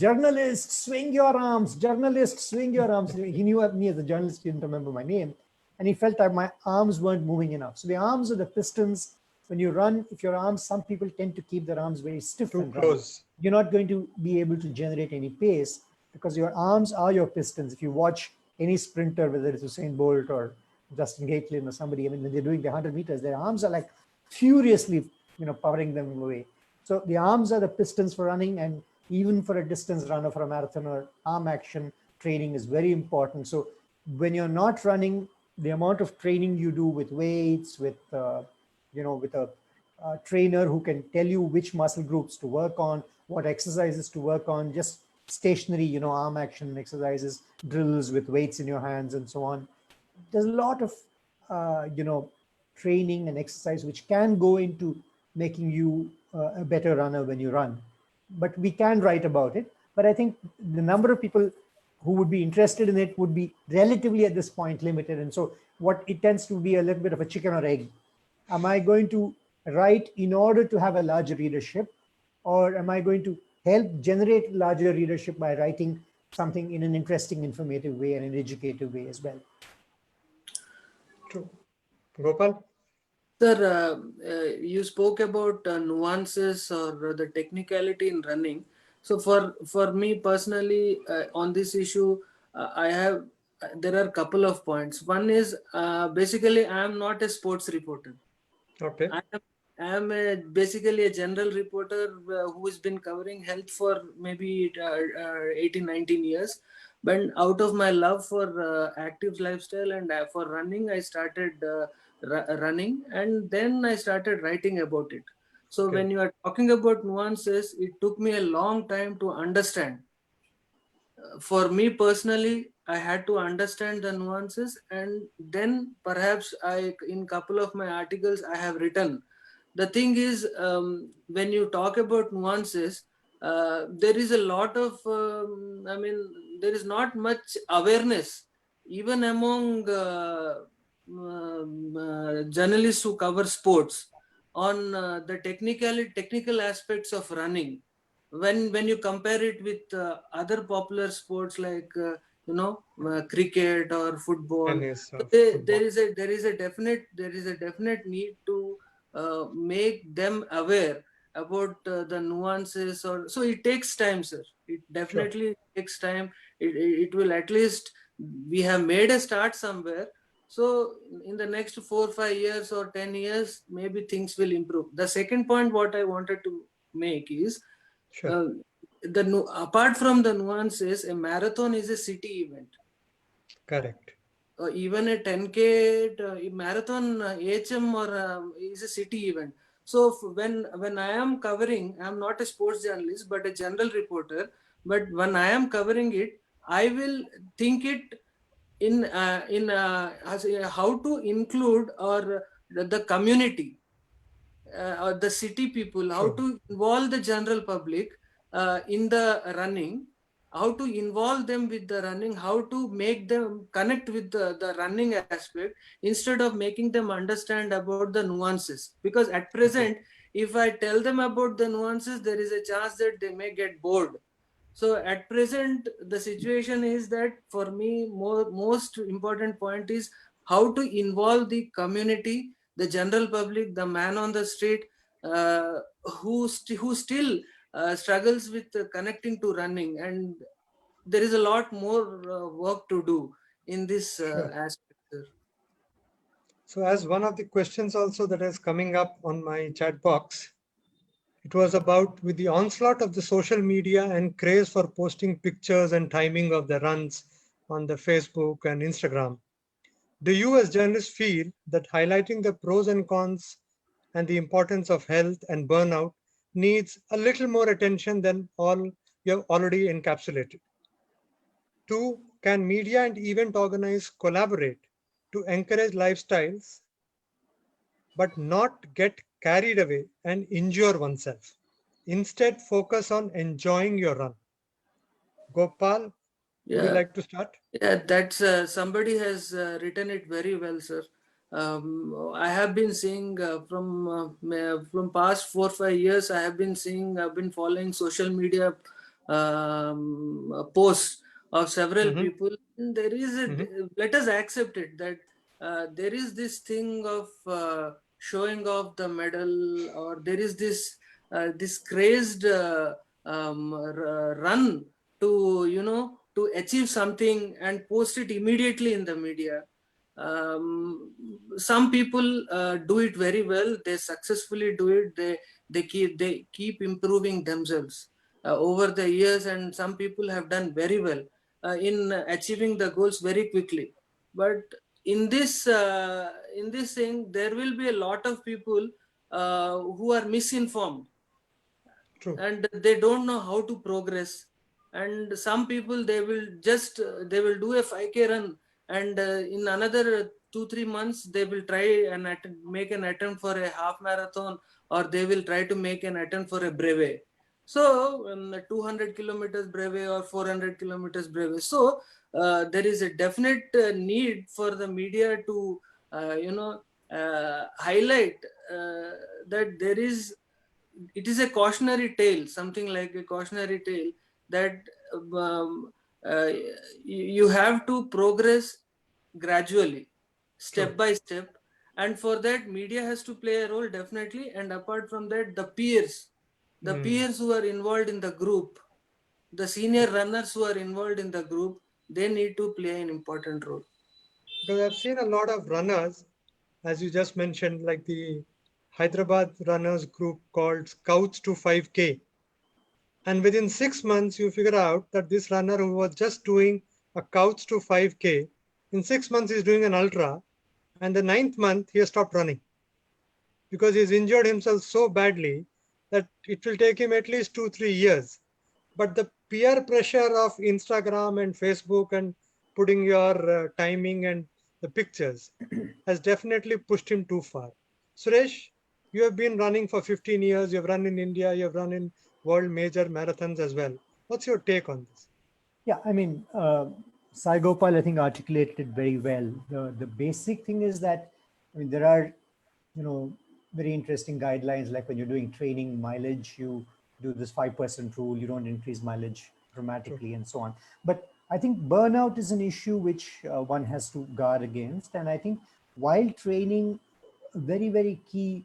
journalist, swing your arms, journalist, swing your arms. He knew me as a journalist, he didn't remember my name. And he felt that my arms weren't moving enough. So the arms are the pistons. When you run, if your arms, some people tend to keep their arms very stiff Too and run. close. You're not going to be able to generate any pace because your arms are your pistons. If you watch any sprinter, whether it's Usain Bolt or Justin Gatlin or somebody, I mean, when they're doing the 100 meters, their arms are like furiously, powering them away. So the arms are the pistons for running, and even for a distance runner, for a marathoner, arm action training is very important. So when you're not running, the amount of training you do with weights, with with a trainer who can tell you which muscle groups to work on, what exercises to work on, just stationary, arm action exercises, drills with weights in your hands and so on. There's a lot of, training and exercise which can go into making you a better runner when you run. But we can write about it. But I think the number of people who would be interested in it would be relatively at this point limited. And so what it tends to be a little bit of a chicken or egg. Am I going to write in order to have a larger readership, or am I going to help generate larger readership by writing something in an interesting, informative way and an educative way as well? True. Gopal? Sir, you spoke about nuances or the technicality in running. So for me personally, on this issue, there are a couple of points. One is basically I am not a sports reporter. Okay. I am basically a general reporter who has been covering health for maybe 18, 19 years. But out of my love for active lifestyle and for running, I started running, and then I started writing about it. So Okay. when you are talking about nuances, it took me a long time to understand. For me personally, I had to understand the nuances, and then perhaps in couple of my articles I have written. The thing is, when you talk about nuances, there is a lot of, there is not much awareness even among journalists who cover sports on the technical aspects of running. When you compare it with other popular sports like cricket or football, Tennis or football. there is a definite need to make them aware about the nuances. Or so it takes time, sir. It definitely takes time. It will, at least we have made a start somewhere. So in the next 4 5 years or 10 years, maybe things will improve. The second point what I wanted to make is, Sure. apart from the nuances, a marathon is a city event. Correct. Even a 10K marathon HM or is a city event. So when I am covering, I am not a sports journalist but a general reporter. But when I am covering it, I will think it in how to include or the community, or the city people, how Sure. to involve the general public in the running, how to involve them with the running, how to make them connect with the running aspect instead of making them understand about the nuances. Because at present, if I tell them about the nuances, there is a chance that they may get bored. So at present, the situation is that for me, most important point is how to involve the community, the general public, the man on the street, who still struggles with connecting to running. And there is a lot more work to do in this aspect, sir. So as one of the questions also that is coming up on my chat box, it was about, with the onslaught of the social media and craze for posting pictures and timing of the runs on the Facebook and Instagram, do you as journalists feel that highlighting the pros and cons and the importance of health and burnout needs a little more attention than all you have already encapsulated? 2, can media and event organizers collaborate to encourage lifestyles but not get carried away and injure oneself? Instead, focus on enjoying your run. Gopal, would you Yeah. like to start? Yeah, that's somebody has written it very well, sir. I have been seeing from past 4 5 years. I've been following social media posts of several Mhm. people. And there is Mhm. let us accept it that there is this thing of showing off the medal, or there is this crazed run to to achieve something and post it immediately in the media. Some people do it very well. They successfully do it. They keep improving themselves over the years, and some people have done very well in achieving the goals very quickly. But in this thing, there will be a lot of people who are misinformed True. and they don't know how to progress. And some people, they will just they will do a 5K run, and in another 2-3 months they will try and make an attempt for a half marathon, or they will try to make an attempt for a brevet. So 200 kilometers brevet or 400 kilometers brevet. So there is a definite need for the media to highlight that it is a cautionary tale, something like a cautionary tale, that um, uh, you have to progress gradually, step True. by step, and for that media has to play a role, definitely. And apart from that, the peers who are involved in the group, the senior runners who are involved in the group, they need to play an important role. Because I've seen a lot of runners, as you just mentioned, like the Hyderabad runners group called Scouts to 5K. And within 6 months, you figure out that this runner who was just doing a couch to 5K, in 6 months, he's doing an ultra. And the 9th month, he has stopped running because he's injured himself so badly that it will take him at least 2-3 years. But the peer pressure of Instagram and Facebook and putting your timing and the pictures has definitely pushed him too far. Suresh, you have been running for 15 years. You have run in India. You have run in world major marathons as well. What's your take on this? Yeah, I mean, Sai Gopal, I think, articulated it very well. The basic thing is that, I mean, there are, very interesting guidelines, like when you're doing training mileage, you do this 5% rule, you don't increase mileage dramatically and so on. But I think burnout is an issue which one has to guard against. And I think while training, a very, very key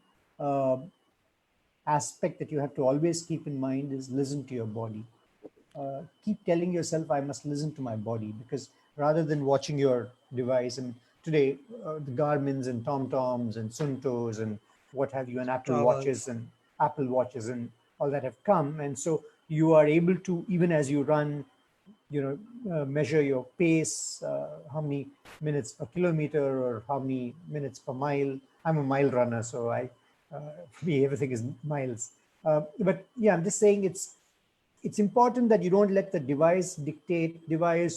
aspect that you have to always keep in mind is listen to your body. Keep telling yourself, I must listen to my body, because rather than watching your device, and today the Garmins and TomToms and Suntos and what have you, and Apple Watches and all that have come. And so you are able to, even as you run, measure your pace, how many minutes per kilometer or how many minutes per mile. I'm a mile runner, so for me, everything is miles. But yeah, I'm just saying it's important that you don't let the device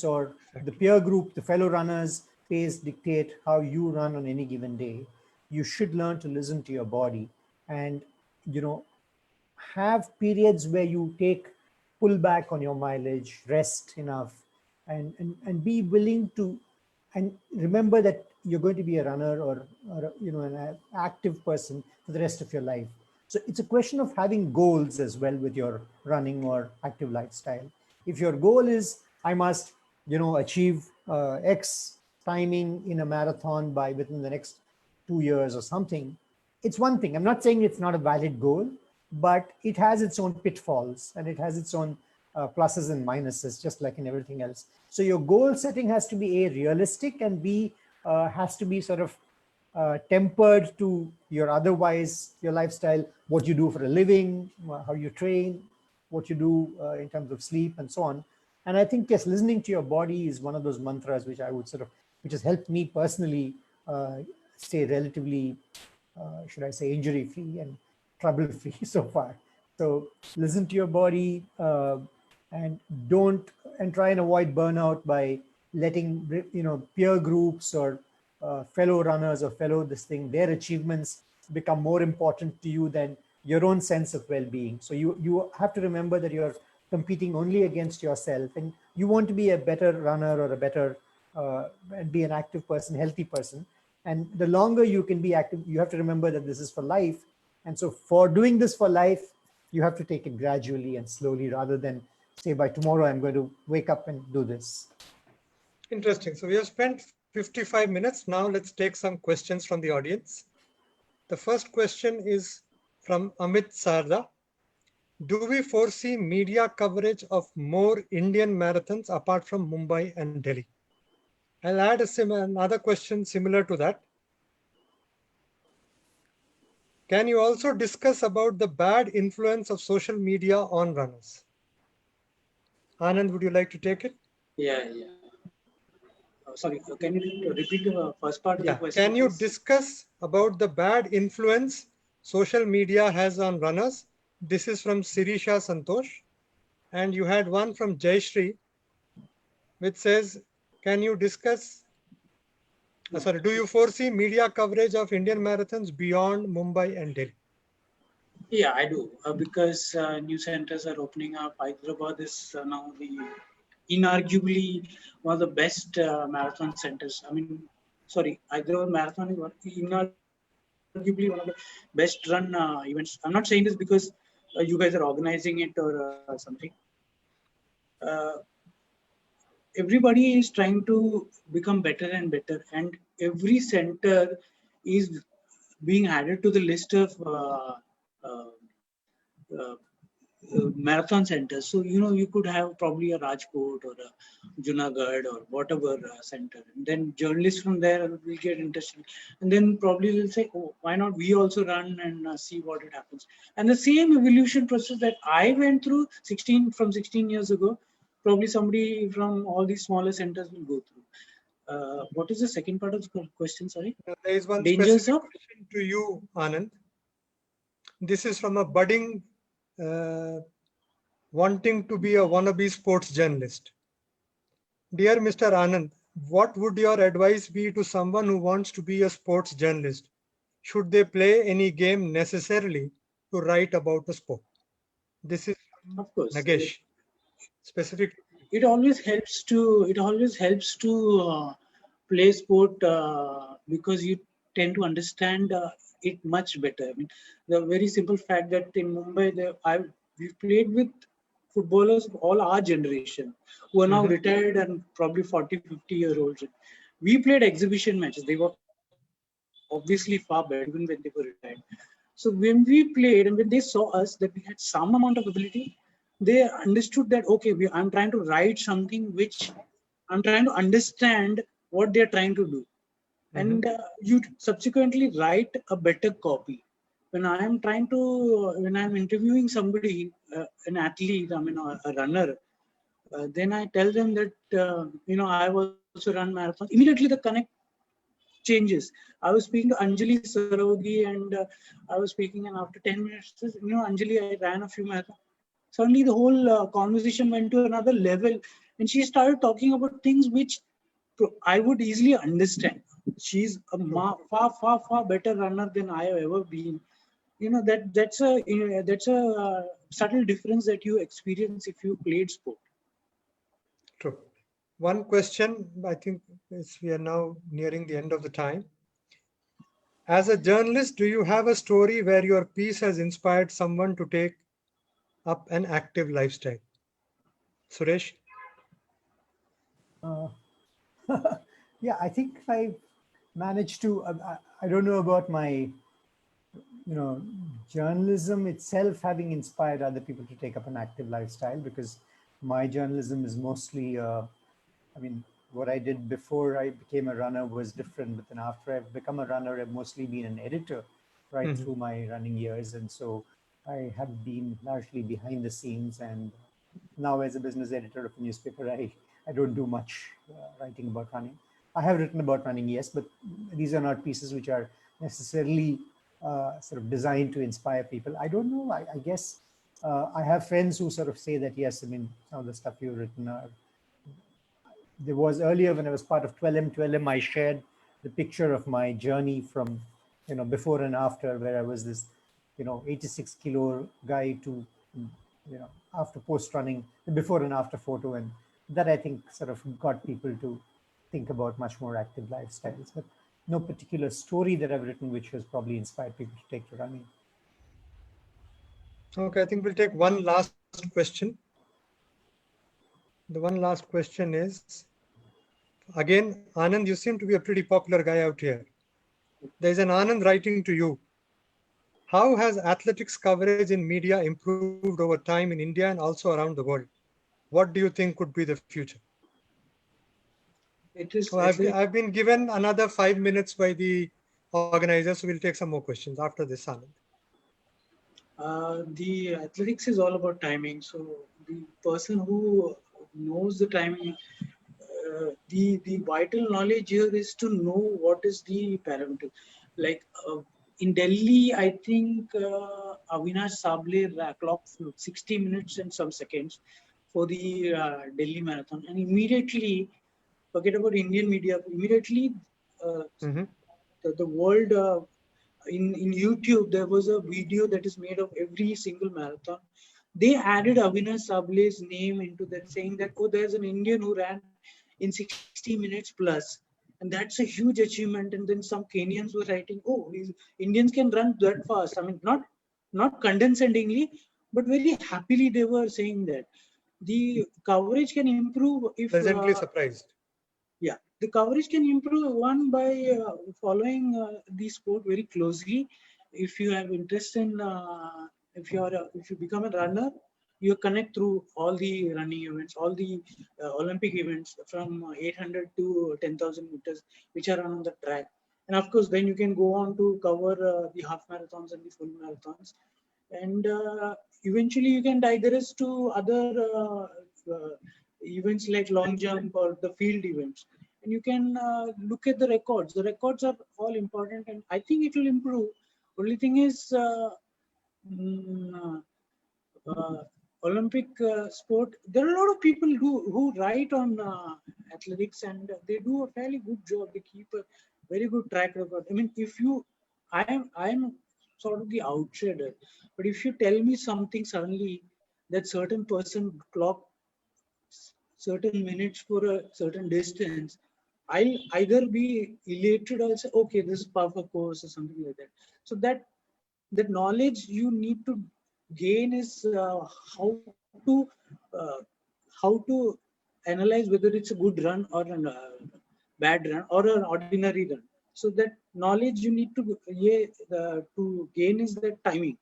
or the peer group, the fellow runners' pace dictate how you run on any given day. You should learn to listen to your body and, have periods where you pull back on your mileage, rest enough, and be willing to, and remember that you're going to be a runner or an active person for the rest of your life. So it's a question of having goals as well with your running or active lifestyle. If your goal is, I must, achieve X timing in a marathon by within the next 2 years or something, it's one thing. I'm not saying it's not a valid goal, but it has its own pitfalls and it has its own pluses and minuses, just like in everything else. So your goal setting has to be A, realistic, and B, has to be sort of tempered to your lifestyle, what you do for a living, how you train, what you do in terms of sleep and so on. And I think, yes, listening to your body is one of those mantras which which has helped me personally stay relatively, should I say, injury free and trouble free so far. So listen to your body and try and avoid burnout by letting, peer groups or fellow runners or their achievements become more important to you than your own sense of well-being. So you have to remember that you're competing only against yourself, and you want to be a better runner or a better and be an active person, healthy person. And the longer you can be active, you have to remember that this is for life. And so for doing this for life, you have to take it gradually and slowly, rather than say, by tomorrow, I'm going to wake up and do this. Interesting. So we have spent 55 minutes. Now let's take some questions from the audience. The first question is from Amit Sarda. Do we foresee media coverage of more Indian marathons apart from Mumbai and Delhi? I'll add another question similar to that. Can you also discuss about the bad influence of social media on runners? Anand, would you like to take it? Yeah. Sorry, can you repeat the first part of the question? Can you discuss about the bad influence social media has on runners. This is from Sirisha Santosh. And you had one from Jayashri, which says, can you discuss, do you foresee media coverage of Indian marathons beyond Mumbai and Delhi? Yeah, I do, because new centers are opening up. Hyderabad is now the inarguably one of the best marathon centers. I mean, sorry, Hyderabad Marathon is inarguably one of the best run events. I'm not saying this because you guys are organizing it or something. Uh, Everybody is trying to become better and better, and every center is being added to the list of uh, uh, marathon centers. So, you could have probably a Rajkot or a Junagadh or whatever center. And then journalists from there will get interested. And then probably they'll say, oh, why not we also run and see what it happens. And the same evolution process that I went through 16 years ago, probably somebody from all these smaller centers will go through. What is the second part of the question? Sorry. There is one Dangers specific of? question to you, Anand. This is from a budding, wanting to be a wannabe sports journalist. Dear Mr. Anand, what would your advice be to someone who wants to be a sports journalist? Should they play any game necessarily to write about a sport? This is Of course. Nagesh. Specific. It always helps to play sport because you tend to understand it much better. I mean, the very simple fact that in Mumbai, we've played with footballers of all our generation who are now retired and probably 40, 50-year-olds. We played exhibition matches. They were obviously far better even when they were retired. So when we played and when they saw us that we had some amount of ability, they understood that, okay, I'm trying to write something which I'm trying to understand what they're trying to do. And you subsequently write a better copy. When I'm interviewing somebody, an athlete, I mean, a runner, then I tell them that, I've also run marathons. Immediately the connect changes. I was speaking to Anjali Sarogi and I was speaking, and after 10 minutes, Anjali, I ran a few marathons. Suddenly the whole conversation went to another level, and she started talking about things which I would easily understand. She's a far better runner than I have ever been. That's a subtle difference that you experience if you played sport. True. One question, I think we are now nearing the end of the time. As a journalist, do you have a story where your piece has inspired someone to take up an active lifestyle? Suresh? Yeah, I think I managed to, I don't know about my, journalism itself having inspired other people to take up an active lifestyle, because my journalism is mostly, what I did before I became a runner was different, but then after I've become a runner, I've mostly been an editor right through my running years. And so I have been largely behind the scenes, and now as a business editor of a newspaper, I don't do much writing about running. I have written about running, yes, but these are not pieces which are necessarily sort of designed to inspire people. I don't know. I guess I have friends who sort of say that, yes, some of the stuff you've written there was earlier when I was part of 12M, I shared the picture of my journey from, before and after, where I was this, 86 kilo guy to, after post running, the before and after photo. And that I think sort of got people to think about much more active lifestyles, but no particular story that I've written which has probably inspired people to take to running. Okay, I think we'll take one last question. The one last question is, again, Anand, you seem to be a pretty popular guy out here. There's an Anand writing to you. How has athletics coverage in media improved over time in India and also around the world? What do you think could be the future? I've been given another 5 minutes by the organizers, so we'll take some more questions after this, Anand. The athletics is all about timing. So the person who knows the timing, the vital knowledge here is to know what is the parameter. Like in Delhi, I think Avinash Sable clocked 60 minutes and some seconds for the Delhi marathon. And immediately, forget about Indian media, immediately Mhm. the world, in YouTube, there was a video that is made of every single marathon. They added Avinash Sable's name into that, saying that, oh, there's an Indian who ran in 60 minutes plus. And that's a huge achievement. And then some Kenyans were writing, oh, Indians can run that fast. I mean, not condescendingly, but very happily they were saying that. The coverage can improve if Pleasantly surprised. yeah, the coverage can improve one by following the sport very closely. If you have interest in, if you become a runner, you connect through all the running events, all the Olympic events from 800 to 10,000 meters, which are on the track. And of course, then you can go on to cover the half marathons and the full marathons. And eventually you can digress to other events like long jump or the field events, and you can look at the records. The records are all important, and I think it will improve. Only thing is mm, Olympic sport, there are a lot of people who write on athletics, and they do a fairly good job. They keep a very good track record. I mean, if you, I am sort of the outsider, but if you tell me something suddenly that certain person clock certain minutes for a certain distance, I'll either be elated or say, okay, this is part of a course or something like that. So that knowledge you need to gain is to uh, how to analyze whether it's a good run or a bad run or an ordinary run. So that knowledge you need to gain is that timing.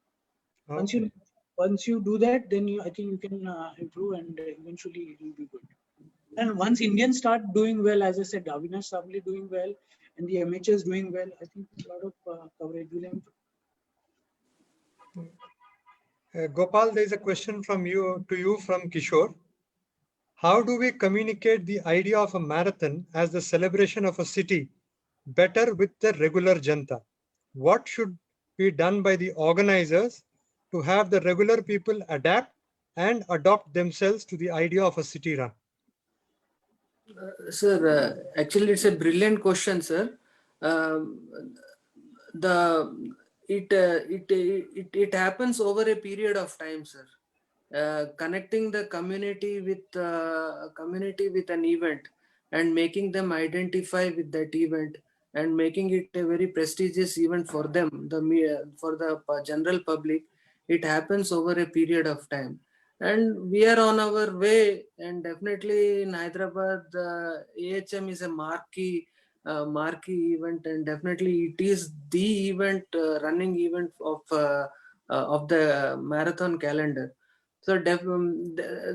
Once Okay. you once you do that, then I think you can improve, and eventually it will be good. And once Indians start doing well, as I said, Avinash Sable doing well, and the amateurs doing well, I think a lot of coverage will improve. Gopal, there is a question from you to you from Kishore. How do we communicate the idea of a marathon as the celebration of a city better with the regular janta? What should be done by the organizers to have the regular people adapt and adopt themselves to the idea of a city run? Sir, actually, it's a brilliant question, sir. Um, the it happens over a period of time, sir. Connecting the community with an event and making them identify with that event and making it a very prestigious event for them, for the general public. It happens over a period of time, and we are on our way. And definitely in Hyderabad, AHM is a marquee event, and definitely it is the event, running event of the marathon calendar. So,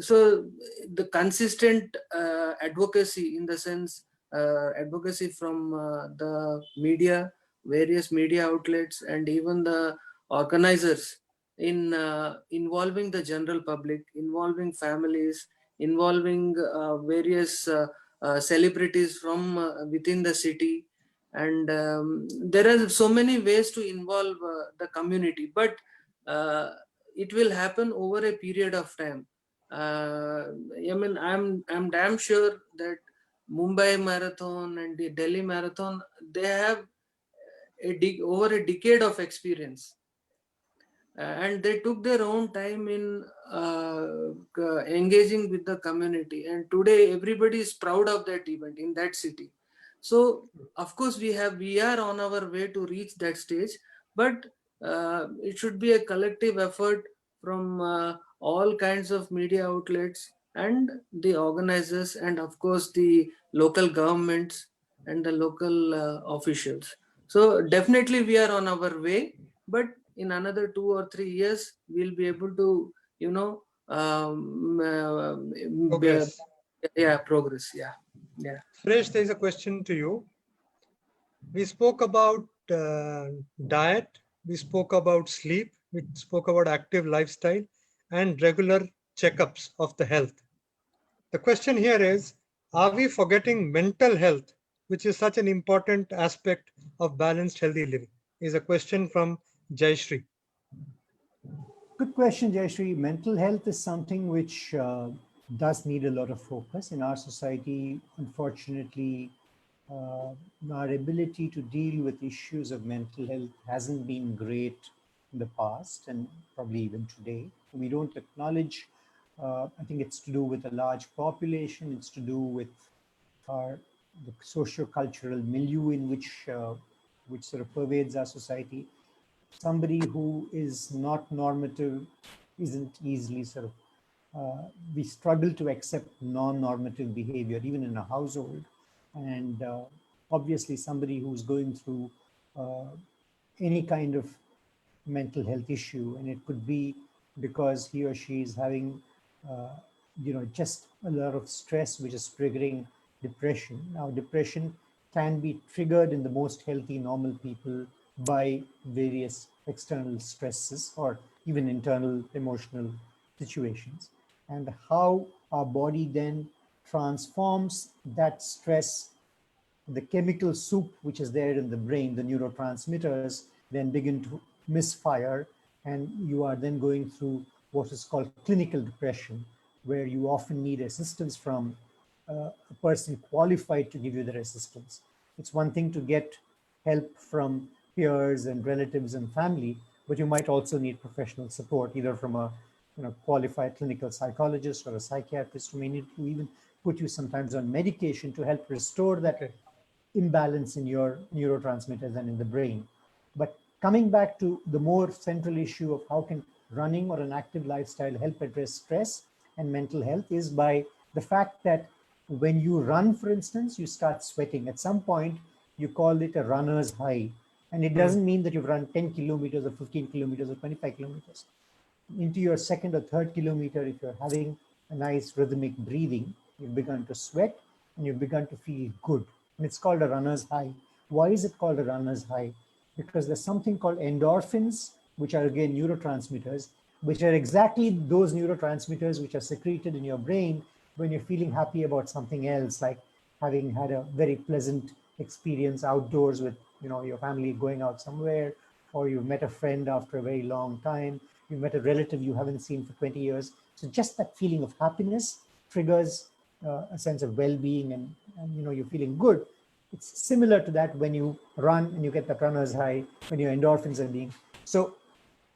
so the consistent advocacy, in the sense, advocacy from the media, various media outlets, and even the organizers in involving the general public, involving families, involving various celebrities from within the city. And there are so many ways to involve the community, but it will happen over a period of time. I mean, I'm damn sure that Mumbai Marathon and the Delhi Marathon, they have over a decade of experience, and they took their own time in engaging with the community. And today, everybody is proud of that event in that city. So, of course, we are on our way to reach that stage, but it should be a collective effort from all kinds of media outlets and the organizers, and of course the local governments and the local officials. So definitely we are on our way, but in another 2 or 3 years we'll be able to, you know, Progress. progress. Yeah. Suresh, there is a question to you. We spoke about diet, we spoke about sleep, we spoke about active lifestyle and regular checkups of the health. The question here is, are we forgetting mental health, which is such an important aspect of balanced, healthy living? is a question from Jayashree. Good question, Jayashree. Mental health is something which does need a lot of focus in our society. Unfortunately, our ability to deal with issues of mental health hasn't been great in the past and probably even today. We don't acknowledge, I think it's to do with a large population, it's to do with the socio-cultural milieu in which sort of pervades our society. Somebody who is not normative isn't easily sort of, we struggle to accept non-normative behavior even in a household. And obviously somebody who's going through any kind of mental health issue, and it could be because he or she is having just a lot of stress which is triggering depression. Now depression can be triggered in the most healthy normal people by various external stresses or even internal emotional situations, and how our body then transforms that stress, the chemical soup which is there in the brain, the neurotransmitters then begin to misfire, and you are then going through what is called clinical depression, where you often need assistance from a person qualified to give you that assistance. It's one thing to get help from peers and relatives and family, but you might also need professional support, either from a qualified clinical psychologist or a psychiatrist who may need to even put you sometimes on medication to help restore that imbalance in your neurotransmitters and in the brain. But coming back to the more central issue of how can running or an active lifestyle help address stress and mental health is by the fact that when you run, for instance, you start sweating. At some point, you call it a runner's high. And it doesn't mean that you've run 10 kilometers or 15 kilometers or 25 kilometers. Into your second or third kilometer, if you're having a nice rhythmic breathing, you've begun to sweat and you've begun to feel good. And it's called a runner's high. Why is it called a runner's high? Because there's something called endorphins, which are again neurotransmitters, which are exactly those neurotransmitters which are secreted in your brain when you're feeling happy about something else, like having had a very pleasant experience outdoors with your family, going out somewhere, or you've met a friend after a very long time, you met a relative you haven't seen for 20 years. So just that feeling of happiness triggers a sense of well-being, and you're feeling good. It's similar to that when you run and you get that runner's high, when your endorphins are being. So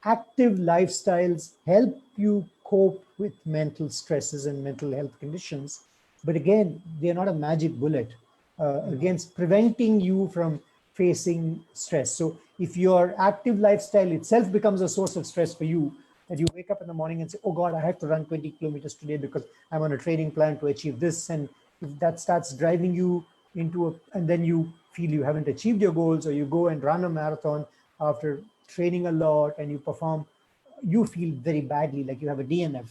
active lifestyles help you cope with mental stresses and mental health conditions. But again, they're not a magic bullet against preventing you from facing stress. So if your active lifestyle itself becomes a source of stress for you, that you wake up in the morning and say, oh God, I have to run 20 kilometers today because I'm on a training plan to achieve this. And if that starts driving you into and then you feel you haven't achieved your goals, or you go and run a marathon after training a lot and you perform, you feel very badly, like you have a DNF.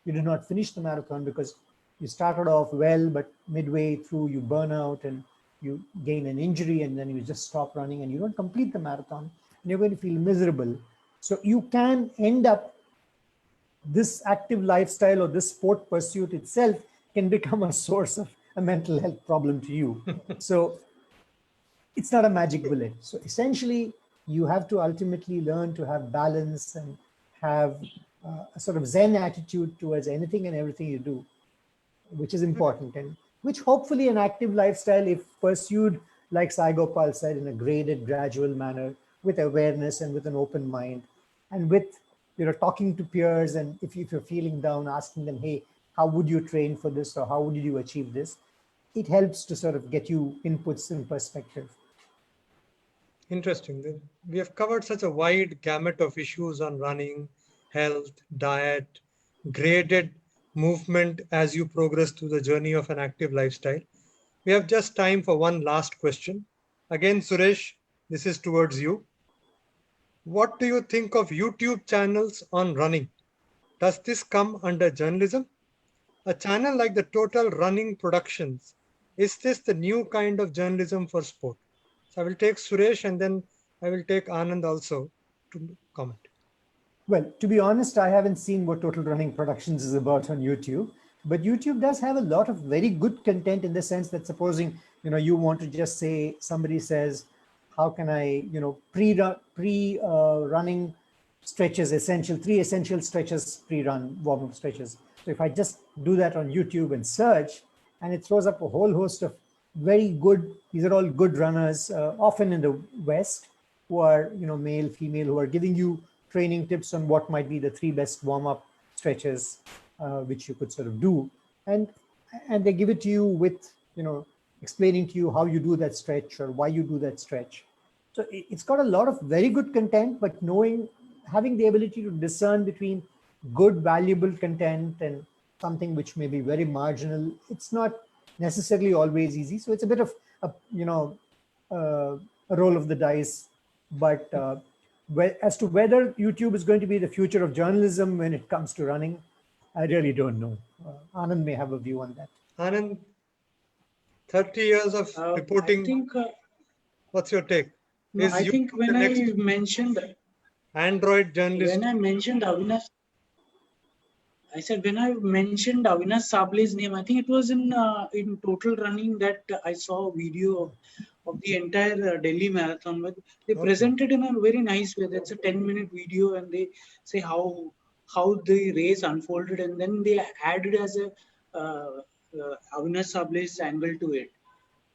You did not finish the marathon because you started off well, but midway through you burn out and you gain an injury, and then you just stop running and you don't complete the marathon, and you're going to feel miserable. So you can end up, this active lifestyle or this sport pursuit itself can become a source of a mental health problem to you. So it's not a magic bullet. So essentially, you have to ultimately learn to have balance and have a sort of Zen attitude towards anything and everything you do, which is important, and which hopefully an active lifestyle, if pursued, like Sai Gopal said, in a graded, gradual manner, with awareness and with an open mind, and with talking to peers, and if you're feeling down, asking them, hey, how would you train for this, or how would you achieve this? It helps to sort of get you inputs and perspective. Interesting. We have covered such a wide gamut of issues on running, health, diet, graded movement as you progress through the journey of an active lifestyle. We have just time for one last question. Again, Suresh, this is towards you. What do you think of YouTube channels on running? Does this come under journalism? A channel like the Total Running Productions, is this the new kind of journalism for sport? So I will take Suresh and then I will take Anand also to comment. Well, to be honest, I haven't seen what Total Running Productions is about on YouTube, but YouTube does have a lot of very good content, in the sense that supposing, you want to just say, somebody says, how can I, running stretches, three essential stretches, pre-run warm-up stretches. So if I just do that on YouTube and search, and it throws up a whole host of very good, these are all good runners, often in the West, who are, male, female, who are giving you training tips on what might be the three best warm-up stretches, which you could sort of do. And they give it to you with, explaining to you how you do that stretch or why you do that stretch. So it's got a lot of very good content, but having the ability to discern between good, valuable content and something which may be very marginal, it's not necessarily always easy. So it's a bit of a roll of the dice. But as to whether YouTube is going to be the future of journalism when it comes to running, I really don't know. Anand may have a view on that. Anand, 30 years of reporting. I think, what's your take? no, Is I YouTube think when the I next mentioned Android journalist? when I mentioned Avinash, I said when I mentioned Avinash Sable's name, I think it was in Total Running that I saw a video of the entire Delhi marathon. But they presented in a very nice way. That's a 10-minute video, and they say how the race unfolded, and then they added as a Avinash Sable's angle to it.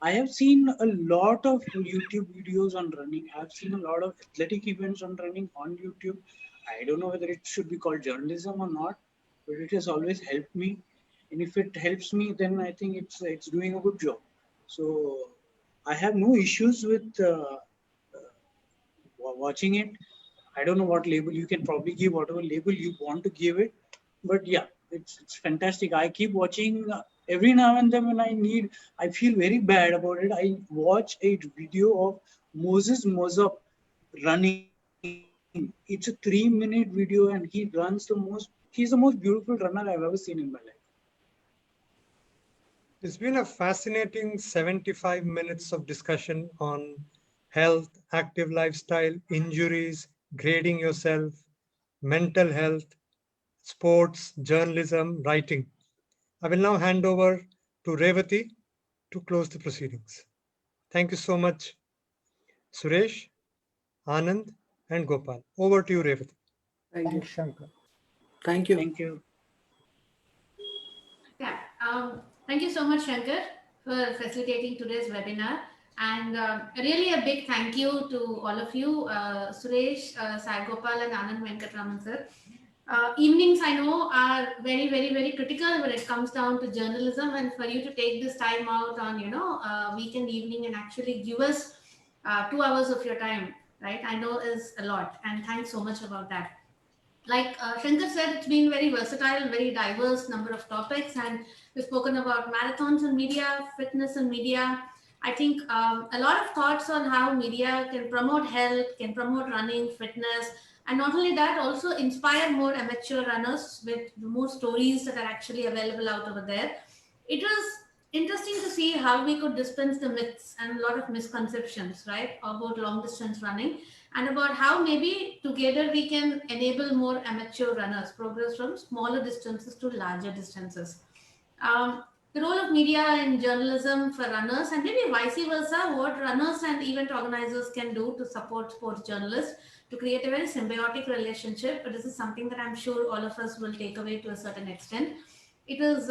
I have seen a lot of YouTube videos on running. I have seen a lot of athletic events on running on YouTube. I don't know whether it should be called journalism or not, but it has always helped me. And if it helps me, then I think it's doing a good job. So I have no issues with watching it. I don't know what label you can probably give, whatever label you want to give it. But yeah, it's fantastic. I keep watching every now and then when I feel very bad about it. I watch a video of Moses Mozop running. It's a 3-minute video, and he's the most beautiful runner I've ever seen in my life. It's been a fascinating 75 minutes of discussion on health, active lifestyle, injuries, grading yourself, mental health, sports, journalism, writing. I will now hand over to Revati to close the proceedings. Thank you so much, Suresh, Anand, and Gopal. Over to you, Revati. Thank you. Thanks, Shankar. Thank you. Thank you. Yeah, thank you so much, Shankar, for facilitating today's webinar. And really a big thank you to all of you, Suresh, Sai Gopal, and Anand Venkatraman, sir. Evenings, I know, are very, very, very critical when it comes down to journalism, and for you to take this time out on, weekend evening and actually give us 2 hours of your time, right? I know is a lot, and thanks so much about that. Like Shankar said, it's been very versatile, very diverse number of topics, and we've spoken about marathons and media, fitness and media. I think a lot of thoughts on how media can promote health, can promote running, fitness, and not only that, also inspire more amateur runners with more stories that are actually available out over there. It was interesting to see how we could dispense the myths and a lot of misconceptions, right, about long distance running, and about how maybe together we can enable more amateur runners progress from smaller distances to larger distances. The role of media in journalism for runners, and maybe vice versa, what runners and event organizers can do to support sports journalists to create a very symbiotic relationship. But this is something that I'm sure all of us will take away to a certain extent. It is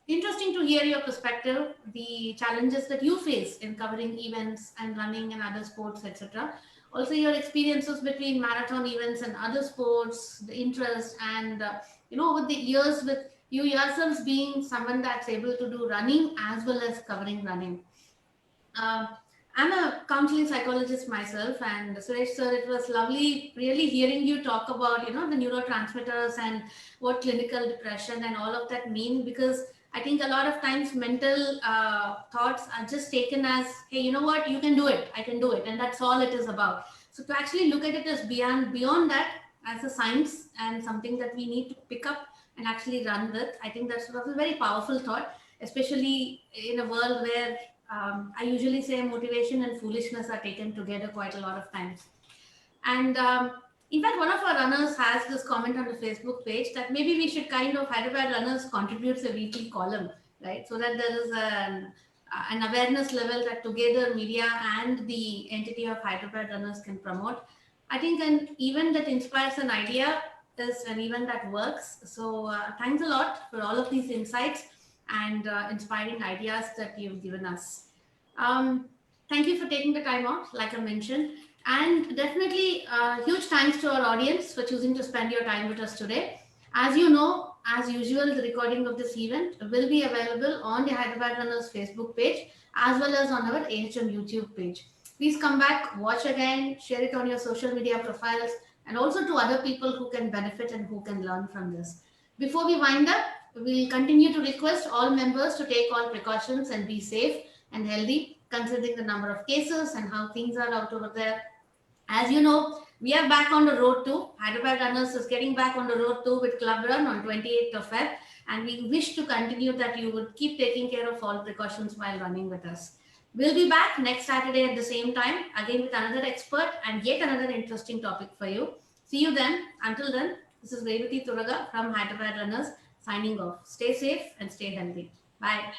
interesting to hear your perspective, the challenges that you face in covering events and running and other sports, etc. Also, your experiences between marathon events and other sports, the interest, and over the years with you yourselves being someone that's able to do running as well as covering running. I'm a counseling psychologist myself, and Suresh sir, it was lovely really hearing you talk about the neurotransmitters and what clinical depression and all of that mean, because I think a lot of times mental thoughts are just taken as, hey, you know what, you can do it, I can do it, and that's all it is about. So to actually look at it as beyond that, as a science and something that we need to pick up and actually run with, I think that's a very powerful thought, especially in a world where I usually say motivation and foolishness are taken together quite a lot of times. And in fact, one of our runners has this comment on the Facebook page that maybe we should Hyderabad Runners contributes a weekly column, right? So that there is an awareness level that together media and the entity of Hyderabad Runners can promote. I think an event that inspires an idea is an event that works. So thanks a lot for all of these insights and inspiring ideas that you've given us. Thank you for taking the time out, like I mentioned. And definitely huge thanks to our audience for choosing to spend your time with us today. As you know, as usual, the recording of this event will be available on the Hyderabad Runners Facebook page as well as on our AHM YouTube page. Please come back, watch again, share it on your social media profiles, and also to other people who can benefit and who can learn from this. Before we wind up, we'll continue to request all members to take all precautions and be safe and healthy, considering the number of cases and how things are out over there. As you know, we are back on the road too. Hyderabad Runners is getting back on the road too with Club Run on 28th of Feb. And we wish to continue that you would keep taking care of all precautions while running with us. We'll be back next Saturday at the same time, again with another expert and yet another interesting topic for you. See you then. Until then, this is Revati Turaga from Hyderabad Runners signing off. Stay safe and stay healthy. Bye.